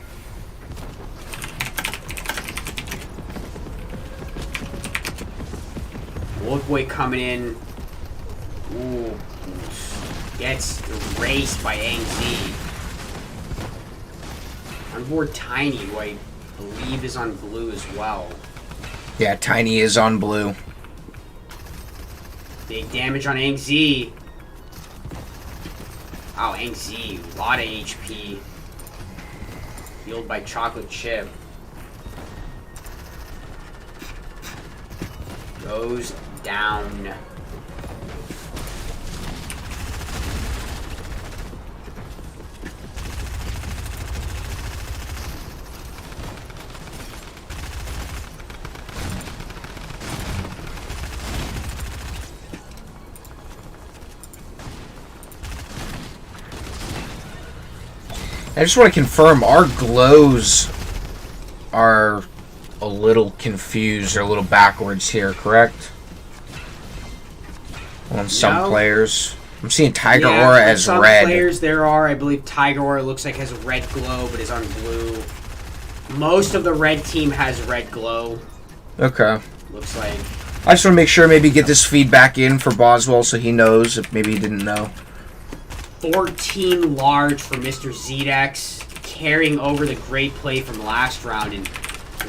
Old boy coming in. Ooh. Gets erased by Ang Z. On board Tiny, who I believe is on blue as well. Yeah, Tiny is on blue. Big damage on Ang Z. Wow, Ang Z, a lot of HP. Healed by Chocolate Chip. Goes down. I just want to confirm our glows are a little confused or a little backwards here, correct? On some players. I'm seeing Tiger Aura as some red. Players there are, I believe Tiger Aura looks like has a red glow but is on blue. Most of the red team has red glow. Okay. Looks like. I just want to make sure, maybe get this feedback in for Boswell so he knows if maybe he didn't know. 14 large for Mr. Zedex, carrying over the great play from last round. And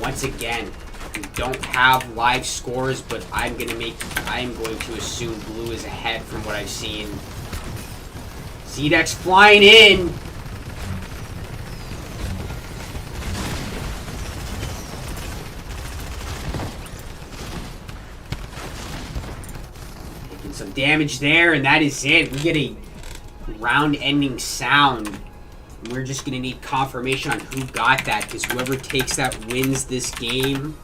once again, we don't have live scores, but I am going to assume blue is ahead from what I've seen. Zedex flying in. Taking some damage there, and that is it. We get a round-ending sound. We're just going to need confirmation on who got that, because whoever takes that wins this game.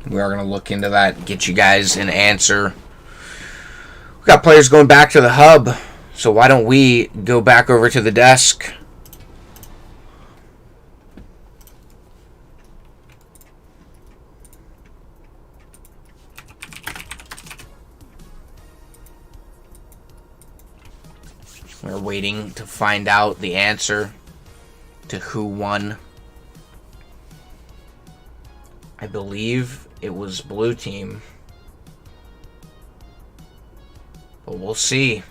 We are going to look into that, get you guys an answer. We've got players going back to the hub, so why don't we go back over to the desk. We're waiting to find out the answer to who won. I believe it was blue team, but we'll see.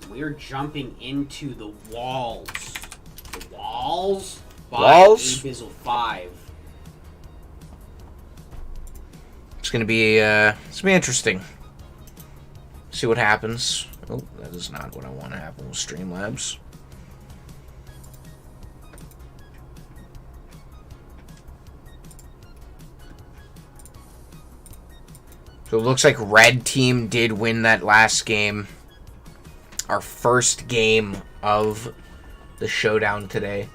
We're jumping into the walls. The walls? Walls? Bizzle 5. It's gonna be interesting. See what happens. Oh, that is not what I want to happen with Streamlabs. So it looks like red team did win that last game. Our first game of the showdown today.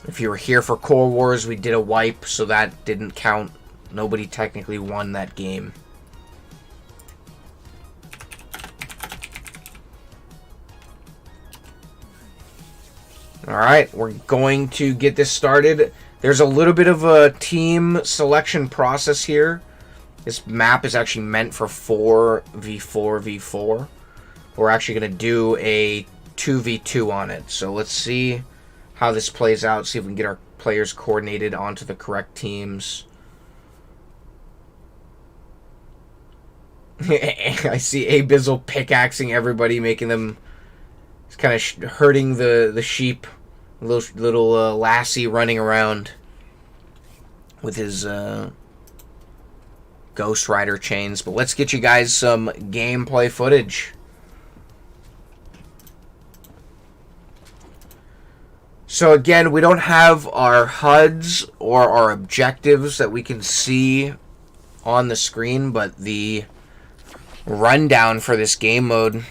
If you were here for Core Wars, we did a wipe, so that didn't count. Nobody technically won that game. Alright, we're going to get this started. There's a little bit of a team selection process here. This map is actually meant for 4v4v4. We're actually going to do a 2v2 on it. So let's see how this plays out. See if we can get our players coordinated onto the correct teams. I see A Bizzle pickaxing everybody, making them... It's kind of hurting the sheep. Little lassie running around with his Ghost Rider chains. But let's get you guys some gameplay footage. So again, we don't have our HUDs or our objectives that we can see on the screen, but the rundown for this game mode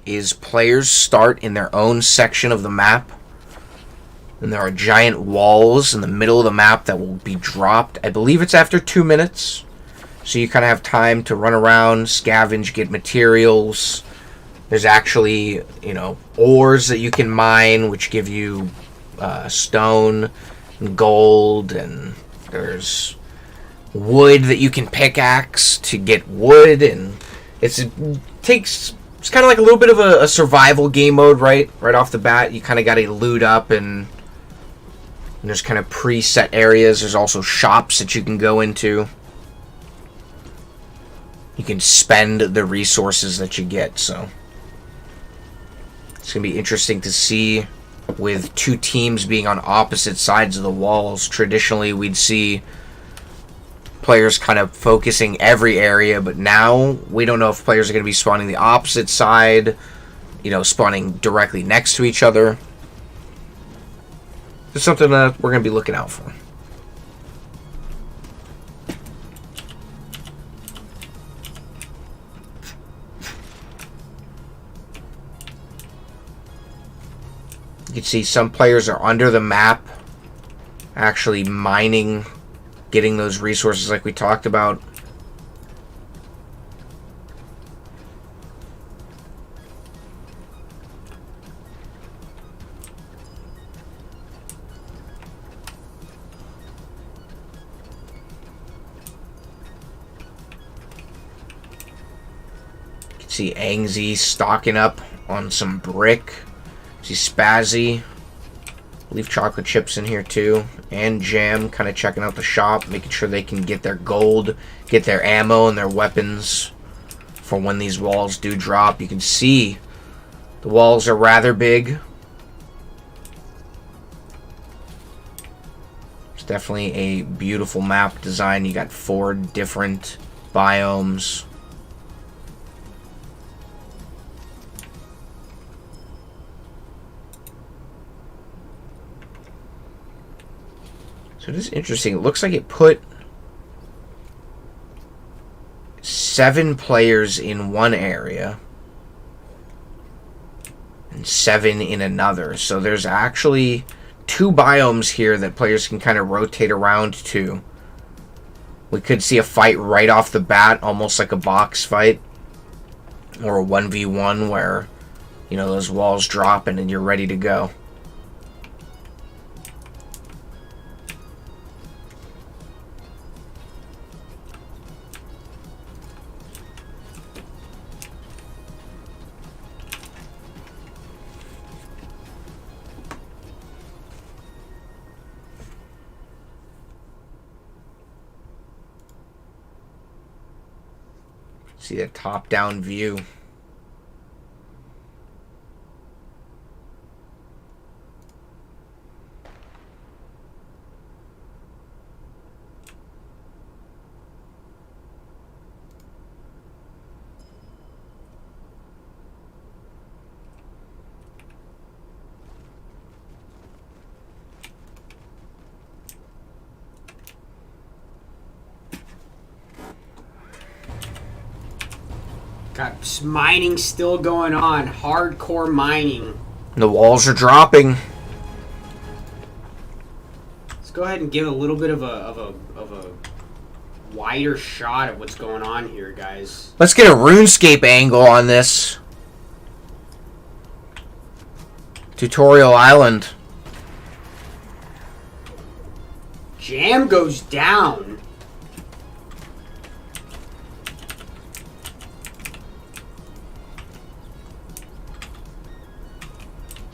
is players start in their own section of the map, and there are giant walls in the middle of the map that will be dropped. I believe it's after 2 minutes, so you kind of have time to run around, scavenge, get materials. There's actually, ores that you can mine, which give you stone and gold, and there's wood that you can pickaxe to get wood, and it's kind of like a little bit of a survival game mode, right off the bat. You kind of got to loot up, and there's kind of preset areas. There's also shops that you can go into. You can spend the resources that you get, so it's going to be interesting to see with two teams being on opposite sides of the walls. Traditionally, we'd see players kind of focusing every area, but now we don't know if players are going to be spawning the opposite side, spawning directly next to each other. It's something that we're going to be looking out for. You can see some players are under the map, actually mining, getting those resources like we talked about. You can see Angzy stocking up on some brick. See Spazzy. Leave chocolate chips in here too. And Jam kind of checking out the shop, making sure they can get their gold, get their ammo and their weapons for when these walls do drop. You can see the walls are rather big. It's definitely a beautiful map design. You got 4 different biomes. So it is interesting. It looks like it put 7 players in one area and 7 in another. So there's actually 2 biomes here that players can kind of rotate around to. We could see a fight right off the bat, almost like a box fight. Or a 1v1 where, you know, those walls drop and then you're ready to go. See the top-down view. Got mining still going on. Hardcore mining. The walls are dropping. Let's go ahead and give a little bit of a wider shot of what's going on here, guys. Let's get a RuneScape angle on this. Tutorial Island. Jam goes down.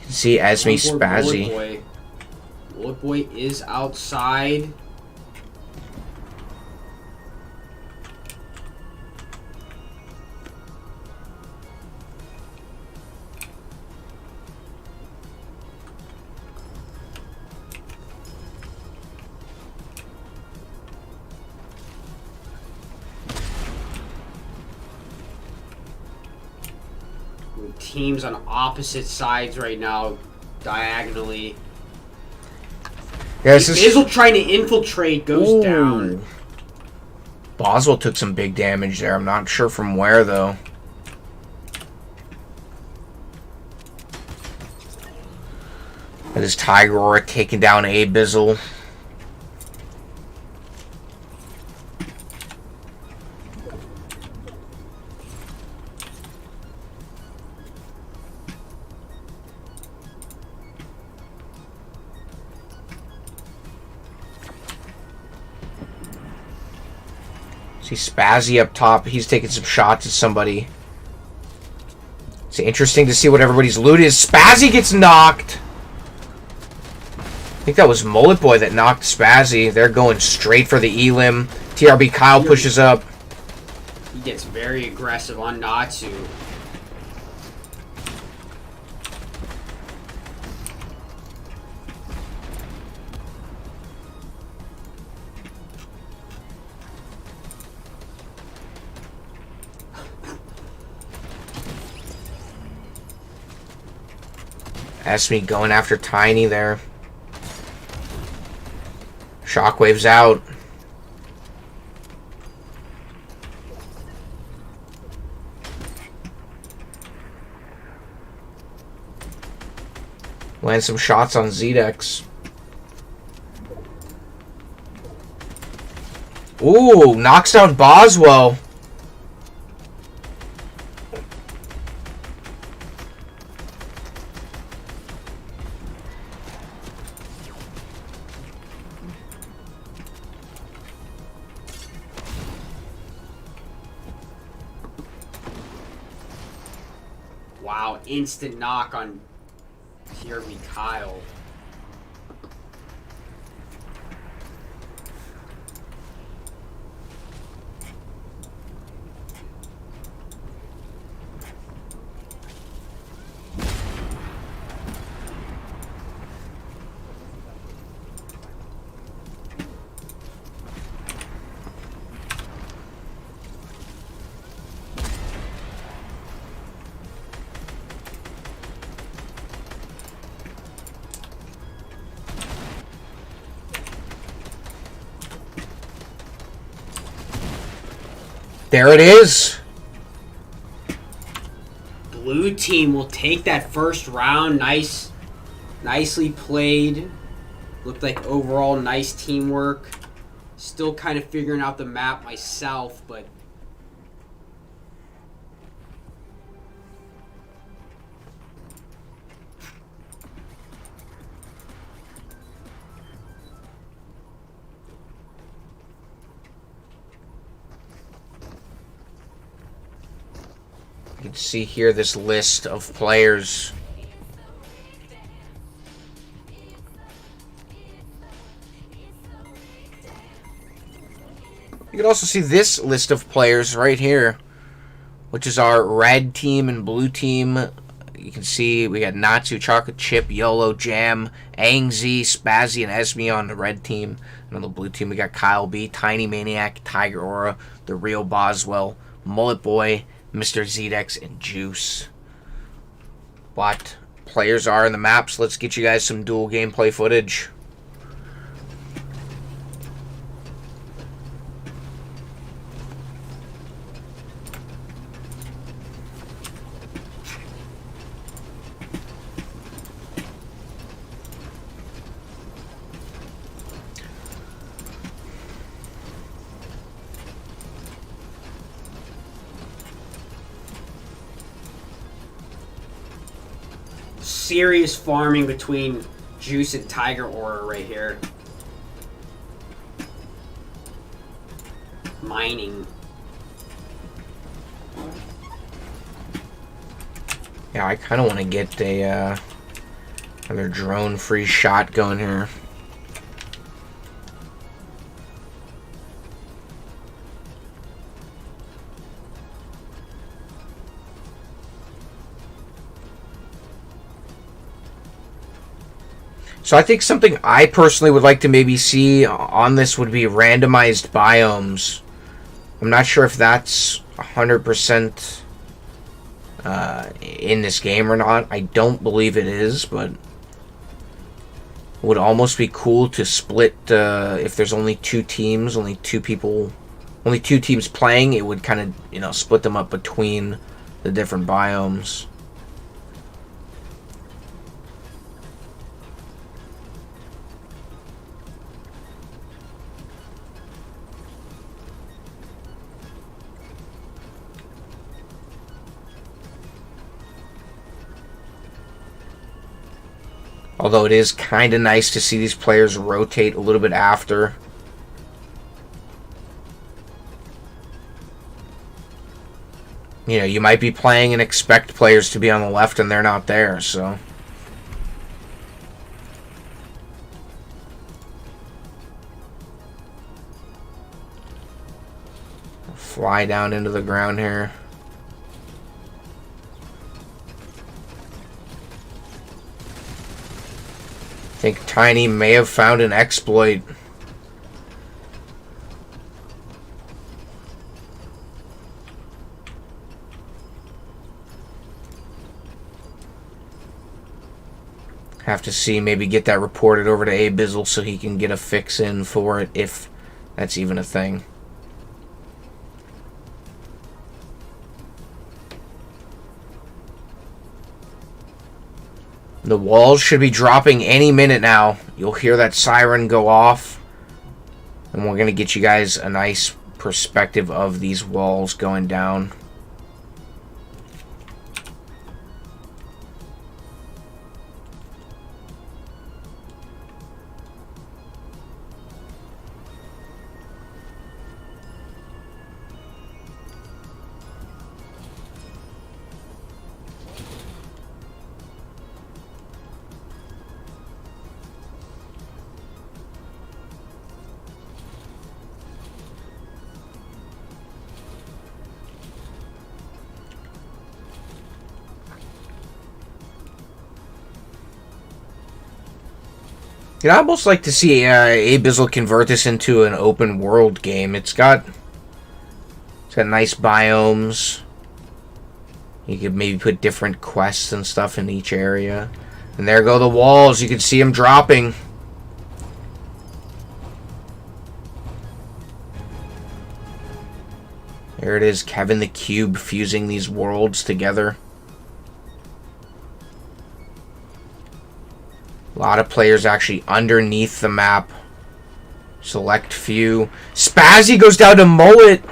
See Esme Spazzy. Bullet Boy is outside. Teams on opposite sides right now, diagonally. Yeah, Bizzle trying to infiltrate goes down. Boswell took some big damage there. I'm not sure from where though. That is Tiger taking down a Bizzle. See Spazzy up top. He's taking some shots at somebody. It's interesting to see what everybody's loot is. Spazzy gets knocked. I think that was Mullet Boy that knocked Spazzy. They're going straight for the elim. TRB Kyle pushes up. He gets very aggressive on Natsu. Esme going after Tiny there. Shockwave's out. Land some shots on ZDX. Ooh, knocks out Boswell. Wow, instant knock on Jeremy Kyle. There it is. Blue team will take that first round. Nicely played. Looked like overall nice teamwork. Still kind of figuring out the map myself, but You can see here this list of players. You can also see this list of players right here, which is our red team and blue team. You can see we got Natsu, Chocolate Chip, YOLO, Jam, Angzy, Spazzy, and Esme on the red team. And on the blue team, we got Kyle B, Tiny Maniac, Tiger Aura, The Real Boswell, Mullet Boy, Mr. ZDX, and Juice. What players are in the maps. Let's get you guys some dual gameplay footage. serious farming between Juice and Tiger Aura right here. Mining. Yeah, I kind of want to get a another drone-free shot going here. So I think something I personally would like to maybe see on this would be randomized biomes. I'm not sure if that's 100% in this game or not. I don't believe it is, but it would almost be cool to split if there's only two teams, only two teams playing. It would kind of, split them up between the different biomes. Although it is kind of nice to see these players rotate a little bit after. You might be playing and expect players to be on the left and they're not there, so. Fly down into the ground here. I think Tiny may have found an exploit. Have to see, maybe get that reported over to Abizzle so he can get a fix in for it, if that's even a thing. The walls should be dropping any minute now. You'll hear that siren go off. And we're going to get you guys a nice perspective of these walls going down. I'd almost like to see Abizzle convert this into an open world game. It's got nice biomes. You could maybe put different quests and stuff in each area. And there go the walls. You can see them dropping. There it is, Kevin the Cube fusing these worlds together. A lot of players actually underneath the map. Select few. Spazzy goes down to Mullet.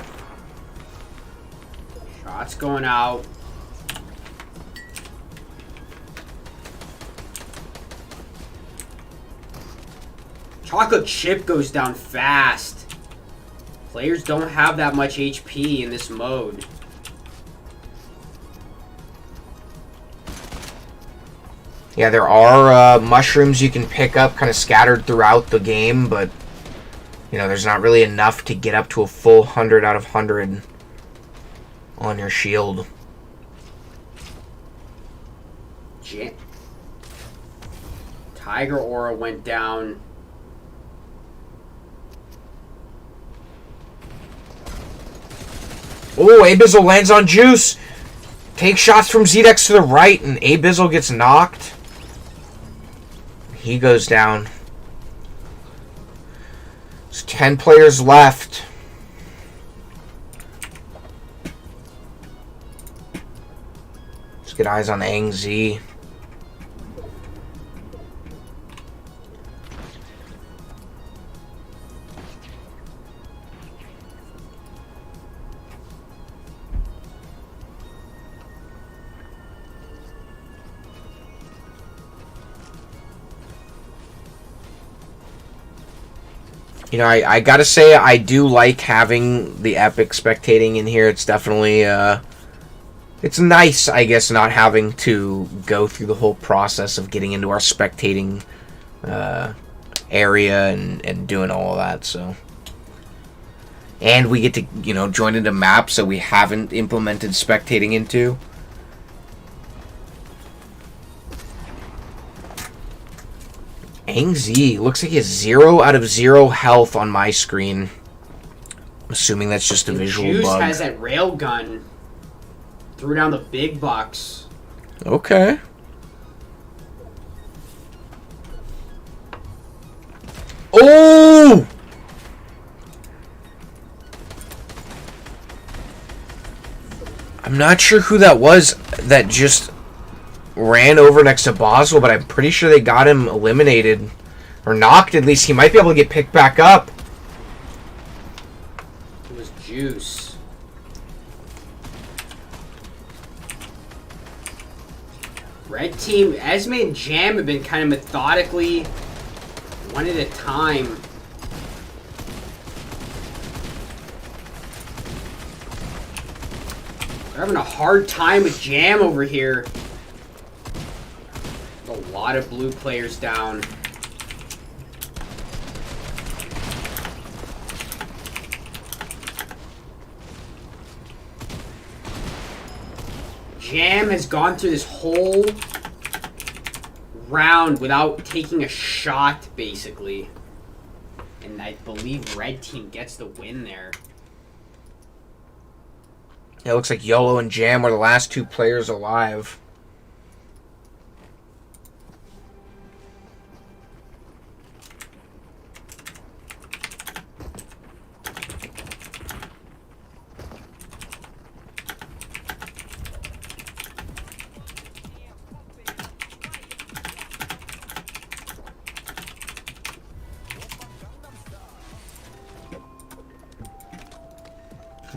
Shots going out. Chocolate Chip goes down fast. Players don't have that much HP in this mode. Yeah, there are mushrooms you can pick up kind of scattered throughout the game, but you know, there's not really enough to get up to a full 100 out of 100 on your shield. Tiger Aura went down. Oh, Abizzle lands on Juice. Takes shots from Zedex to the right, and Abizzle gets knocked. He goes down. There's 10 players left. Let's get eyes on Ang Z. You know, I gotta say, I do like having the Epic spectating in here. It's definitely, it's nice, I guess, not having to go through the whole process of getting into our spectating area and doing all of that, so. And we get to, you know, join into maps that we haven't implemented spectating into. Ang Z looks like he has 0 out of 0 health on my screen. I'm assuming that's just a visual Juice bug. has that rail gun. Threw down the big bucks. Okay. Oh! I'm not sure who that was that just ran over next to Boswell, but I'm pretty sure they got him eliminated. Or knocked, at least. He might be able to get picked back up. It was Juice. Red team, Esme and Jam have been kind of methodically, one at a time. They're having a hard time with Jam over here. A lot of blue players down. Jam has gone through this whole round without taking a shot, basically. And I believe Red Team gets the win there. It looks like YOLO and Jam were the last 2 players alive.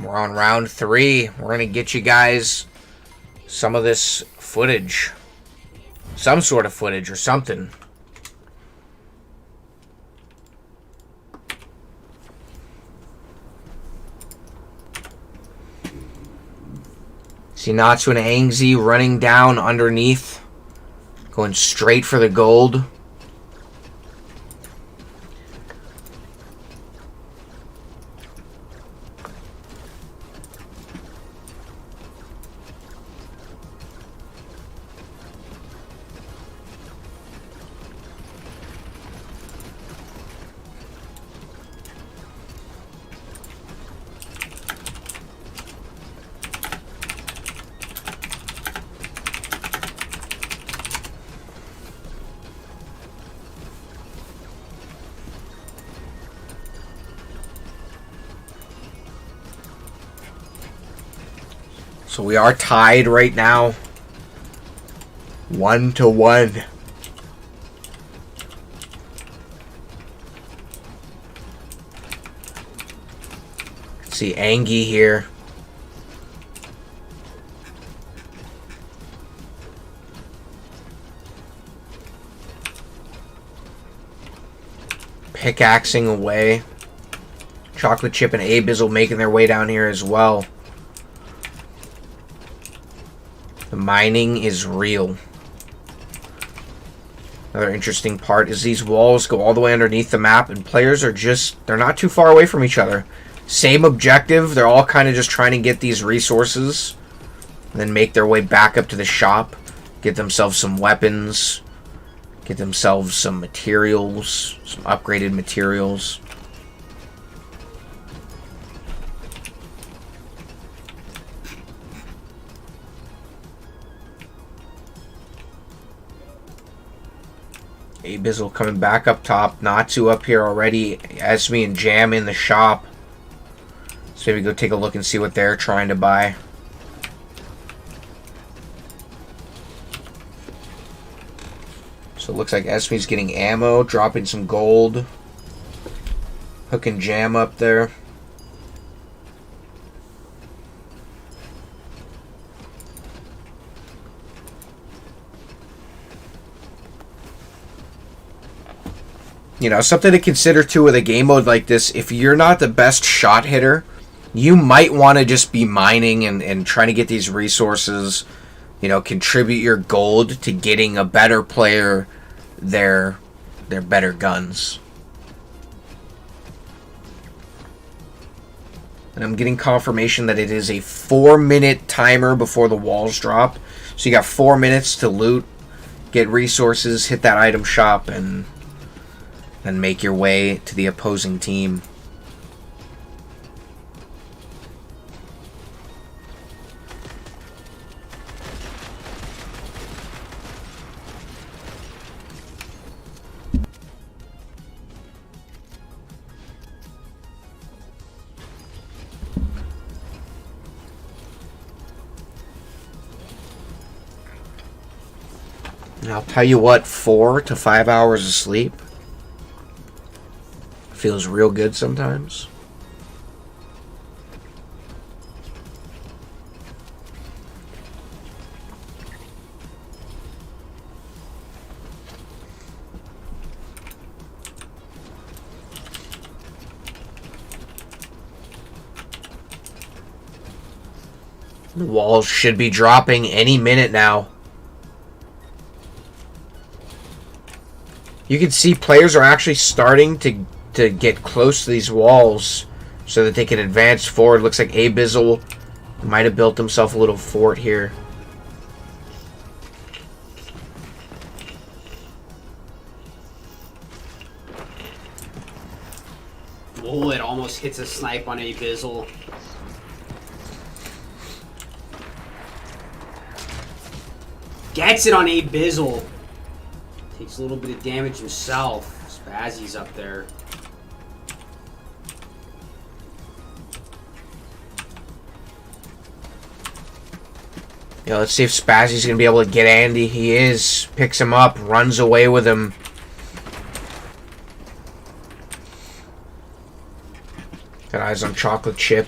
We're on round 3. We're going to get you guys some of this footage. Some sort of footage or something. See Natsu and Angzi running down underneath. Going straight for the gold. So we are tied right now. 1-1. See Angie here. Pickaxing away. Chocolate Chip and Abizzle making their way down here as well. The mining is real. Another interesting part is these walls go all the way underneath the map, and players are they're not too far away from each other. Same objective, they're all kind of just trying to get these resources, and then make their way back up to the shop, get themselves some weapons, get themselves some materials, some upgraded materials. Abizzle coming back up top. Natsu up here already. Esme and Jam in the shop. So maybe go take a look and see what they're trying to buy. So it looks like Esme's getting ammo, dropping some gold. Hook and Jam up there. You know, something to consider too with a game mode like this, if you're not the best shot hitter, you might want to just be mining and trying to get these resources, you know, contribute your gold to getting a better player their better guns. And I'm getting confirmation that it is a 4-minute timer before the walls drop. So you got 4 minutes to loot, get resources, hit that item shop, and make your way to the opposing team. And I'll tell you what, 4 to 5 hours of sleep feels real good sometimes. The walls should be dropping any minute now. You can see players are actually starting to get close to these walls so that they can advance forward. Looks like Abizzle might have built himself a little fort here. Oh, it almost hits a snipe on Abizzle. Gets it on Abizzle. Takes a little bit of damage himself. Spazzy's up there. Yeah, let's see if Spazzy's going to be able to get Andy. He is. Picks him up. Runs away with him. Got eyes on Chocolate Chip.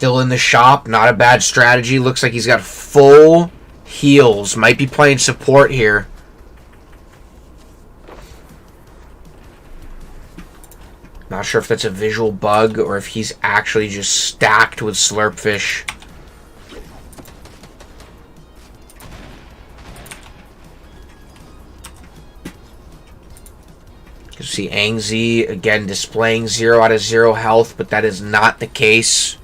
Still in the shop. Not a bad strategy. Looks like he's got full heals. Might be playing support here. Not sure if that's a visual bug or if he's actually just stacked with slurpfish. You see Angzy again displaying 0 out of 0 health, but that is not the case.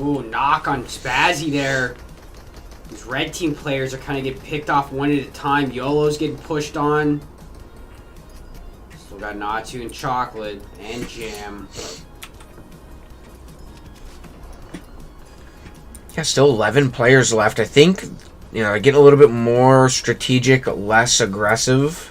Ooh, knock on Spazzy there. These red team players are kind of getting picked off one at a time. YOLO's getting pushed on. Still got Natu and Chocolate and Jam. Yeah, still 11 players left. I think, getting a little bit more strategic, less aggressive.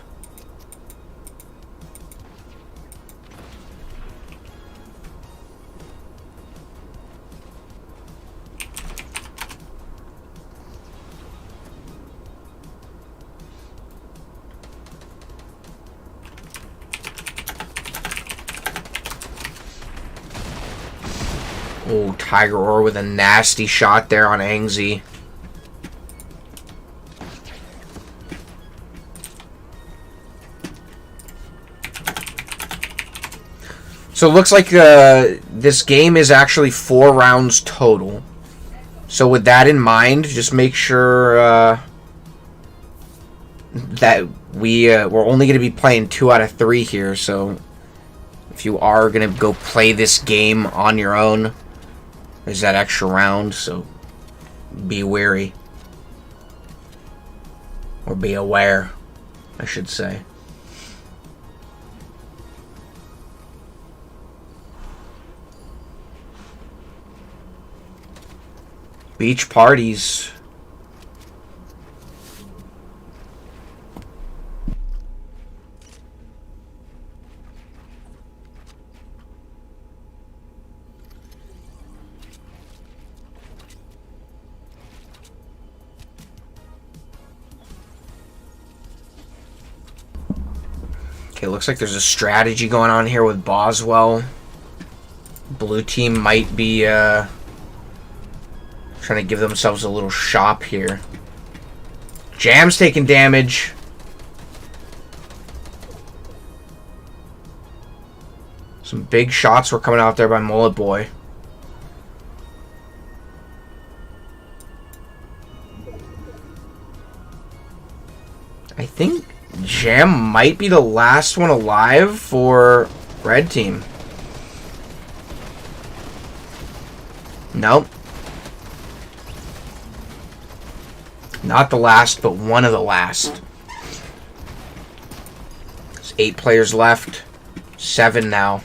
Oh, Tiger Ore with a nasty shot there on Angzy. So it looks like this game is actually 4 rounds total. So with that in mind, just make sure that we're only going to be playing 2 out of 3 here. So if you are going to go play this game on your own, there's that extra round, so be wary. Or be aware, I should say. Beach parties. Okay, looks like there's a strategy going on here with Boswell. Blue team might be trying to give themselves a little shop here. Jam's taking damage. Some big shots were coming out there by Mullet Boy. I think Jam might be the last one alive for red team. Nope. Not the last, but one of the last. There's 8 players left. 7 now.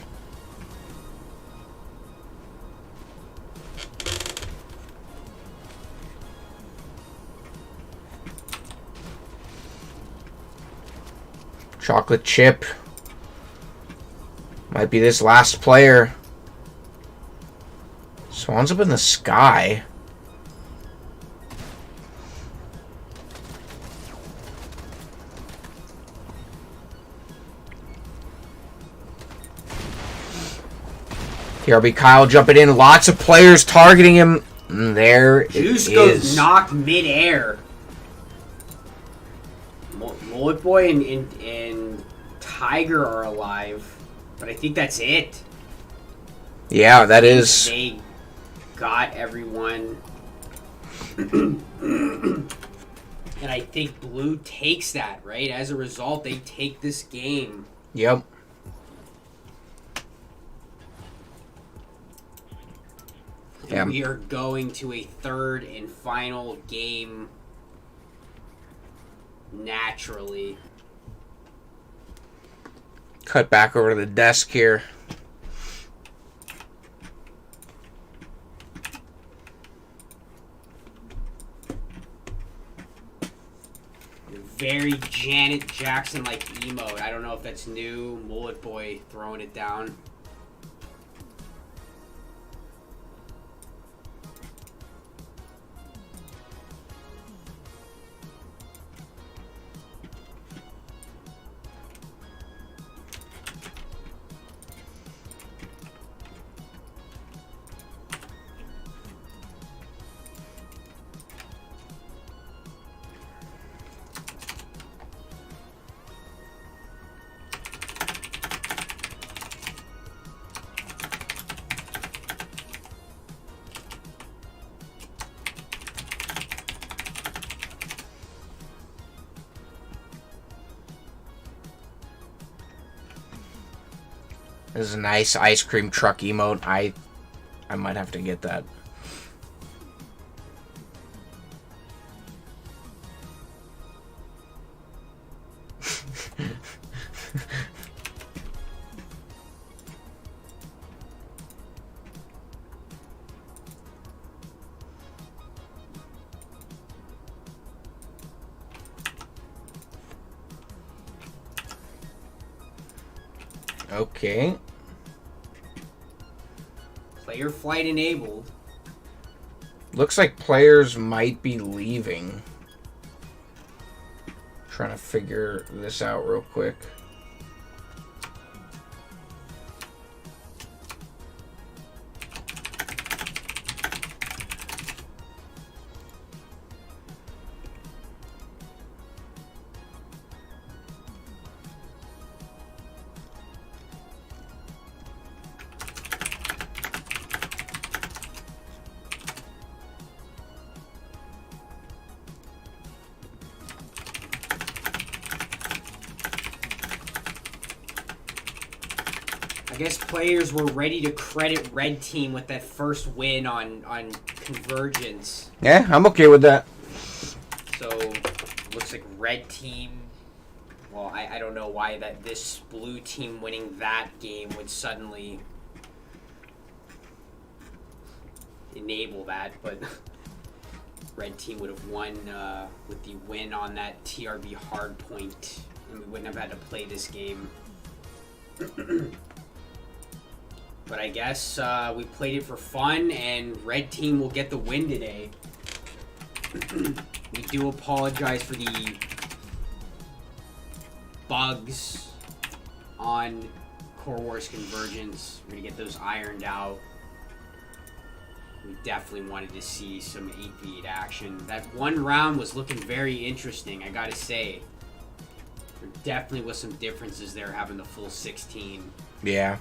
Chocolate chip. Might be this last player. Swan's up in the sky. TRB Kyle jumping in. Lots of players targeting him. And there Juice it goes is. knocked mid-air. Mullet Boy and Tiger are alive. But I think that's it. Yeah, that is. They got everyone. And I think Blue takes that, right? As a result, they take this game. Yep. Yeah. We are going to a third and final game naturally. Cut back over to the desk here. Very Janet Jackson-like emote. I don't know if that's new. Mullet Boy throwing it down. This is a nice ice cream truck emote. I might have to get that. Okay. Player flight enabled. Looks like players might be leaving. Trying to figure this out real quick. I guess players were ready to credit Red Team with that first win on Convergence. Yeah, I'm okay with that. So, looks like Red Team... Well, I don't know why this Blue Team winning that game would suddenly enable that, but Red Team would have won with the win on that TRB hardpoint, and we wouldn't have had to play this game. But I guess we played it for fun, and Red Team will get the win today. We do apologize for the bugs on Core Wars Convergence. We're going to get those ironed out. We definitely wanted to see some 8v8 action. That one round was looking very interesting, I gotta say. There definitely was some differences there having the full 16. Yeah.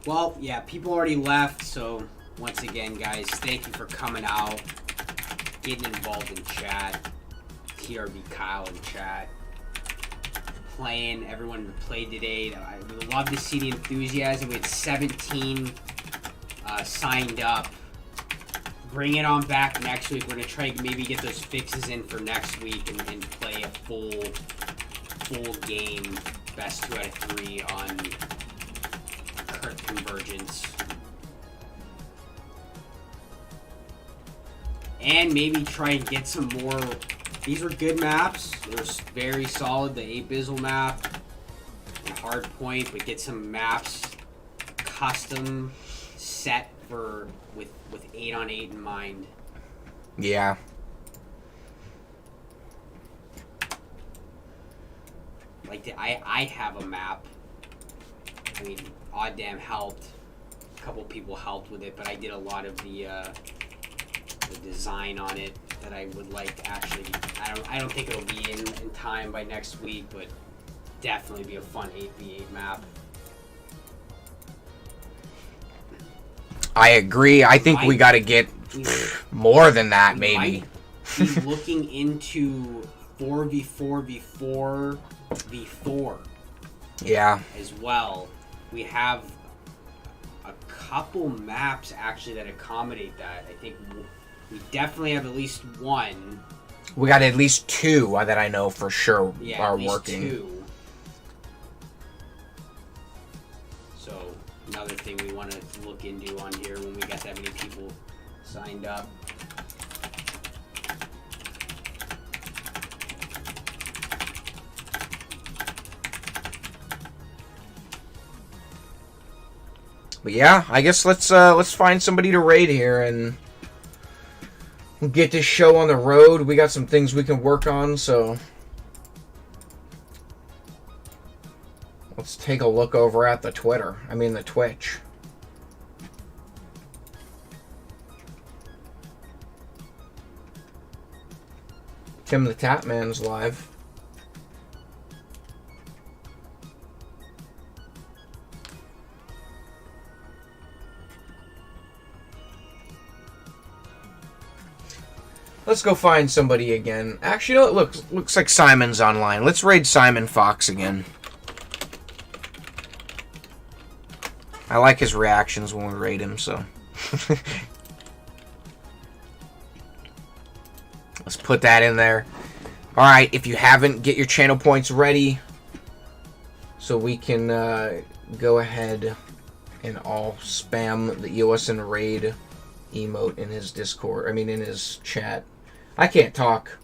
Well, yeah, people already left, so once again, guys, thank you for coming out, getting involved in chat, TRB Kyle in chat, playing, everyone who played today. I would love to see the enthusiasm. We had 17 signed up. Bring it on back next week. We're going to try to maybe get those fixes in for next week and play a full game, best 2 out of 3 on Convergence. And maybe try and get some more. These were good maps. They were very solid. The 8-Bizzle map and Hardpoint, but get some maps custom set for with 8-on-8 in mind. Yeah. Like I have a map. I mean, Odd Damn helped. A couple people helped with it, but I did a lot of the design on it that I would like to actually. I don't think it'll be in time by next week, but definitely be a fun 8v8 map. I agree. I think we got to get more than that, maybe. Might be looking into 4v4v4 v4. Yeah. As well. We have a couple maps actually that accommodate that. I think we definitely have at least one. We got at least 2 that I know for sure are at least working. 2. So another thing we want to look into on here when we got that many people signed up. But yeah, I guess let's find somebody to raid here and get this show on the road. We got some things we can work on, so Let's take a look over at the Twitter. I mean, the Twitch. Tim the Tapman's live. Let's go find somebody again. Actually, you know, it looks like Simon's online. Let's raid Simon Fox again. I like his reactions when we raid him, so. Let's put that in there. Alright, if you haven't, get your channel points ready so we can go ahead and all spam the EOSN raid emote in his Discord. I mean, in his chat. I can't talk.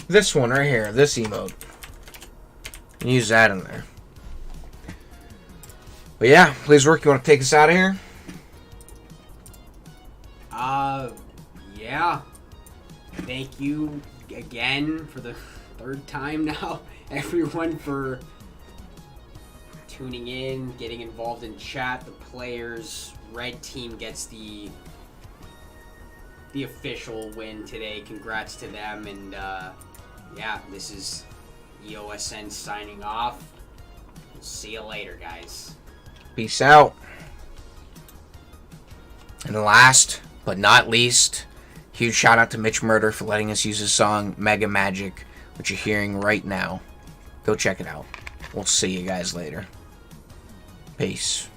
This one right here, this emote. Use that in there. But yeah, please work. You want to take us out of here? Yeah. Thank you again for the third time now, everyone, for tuning in, getting involved in chat. The players, red team gets the official win today. Congrats to them, and yeah, this is EOSN signing off. We'll see you later, guys. Peace out. And last but not least, huge shout out to Mitch Murder for letting us use his song Mega Magic, which you're hearing right now. Go check it out. We'll see you guys later. Peace.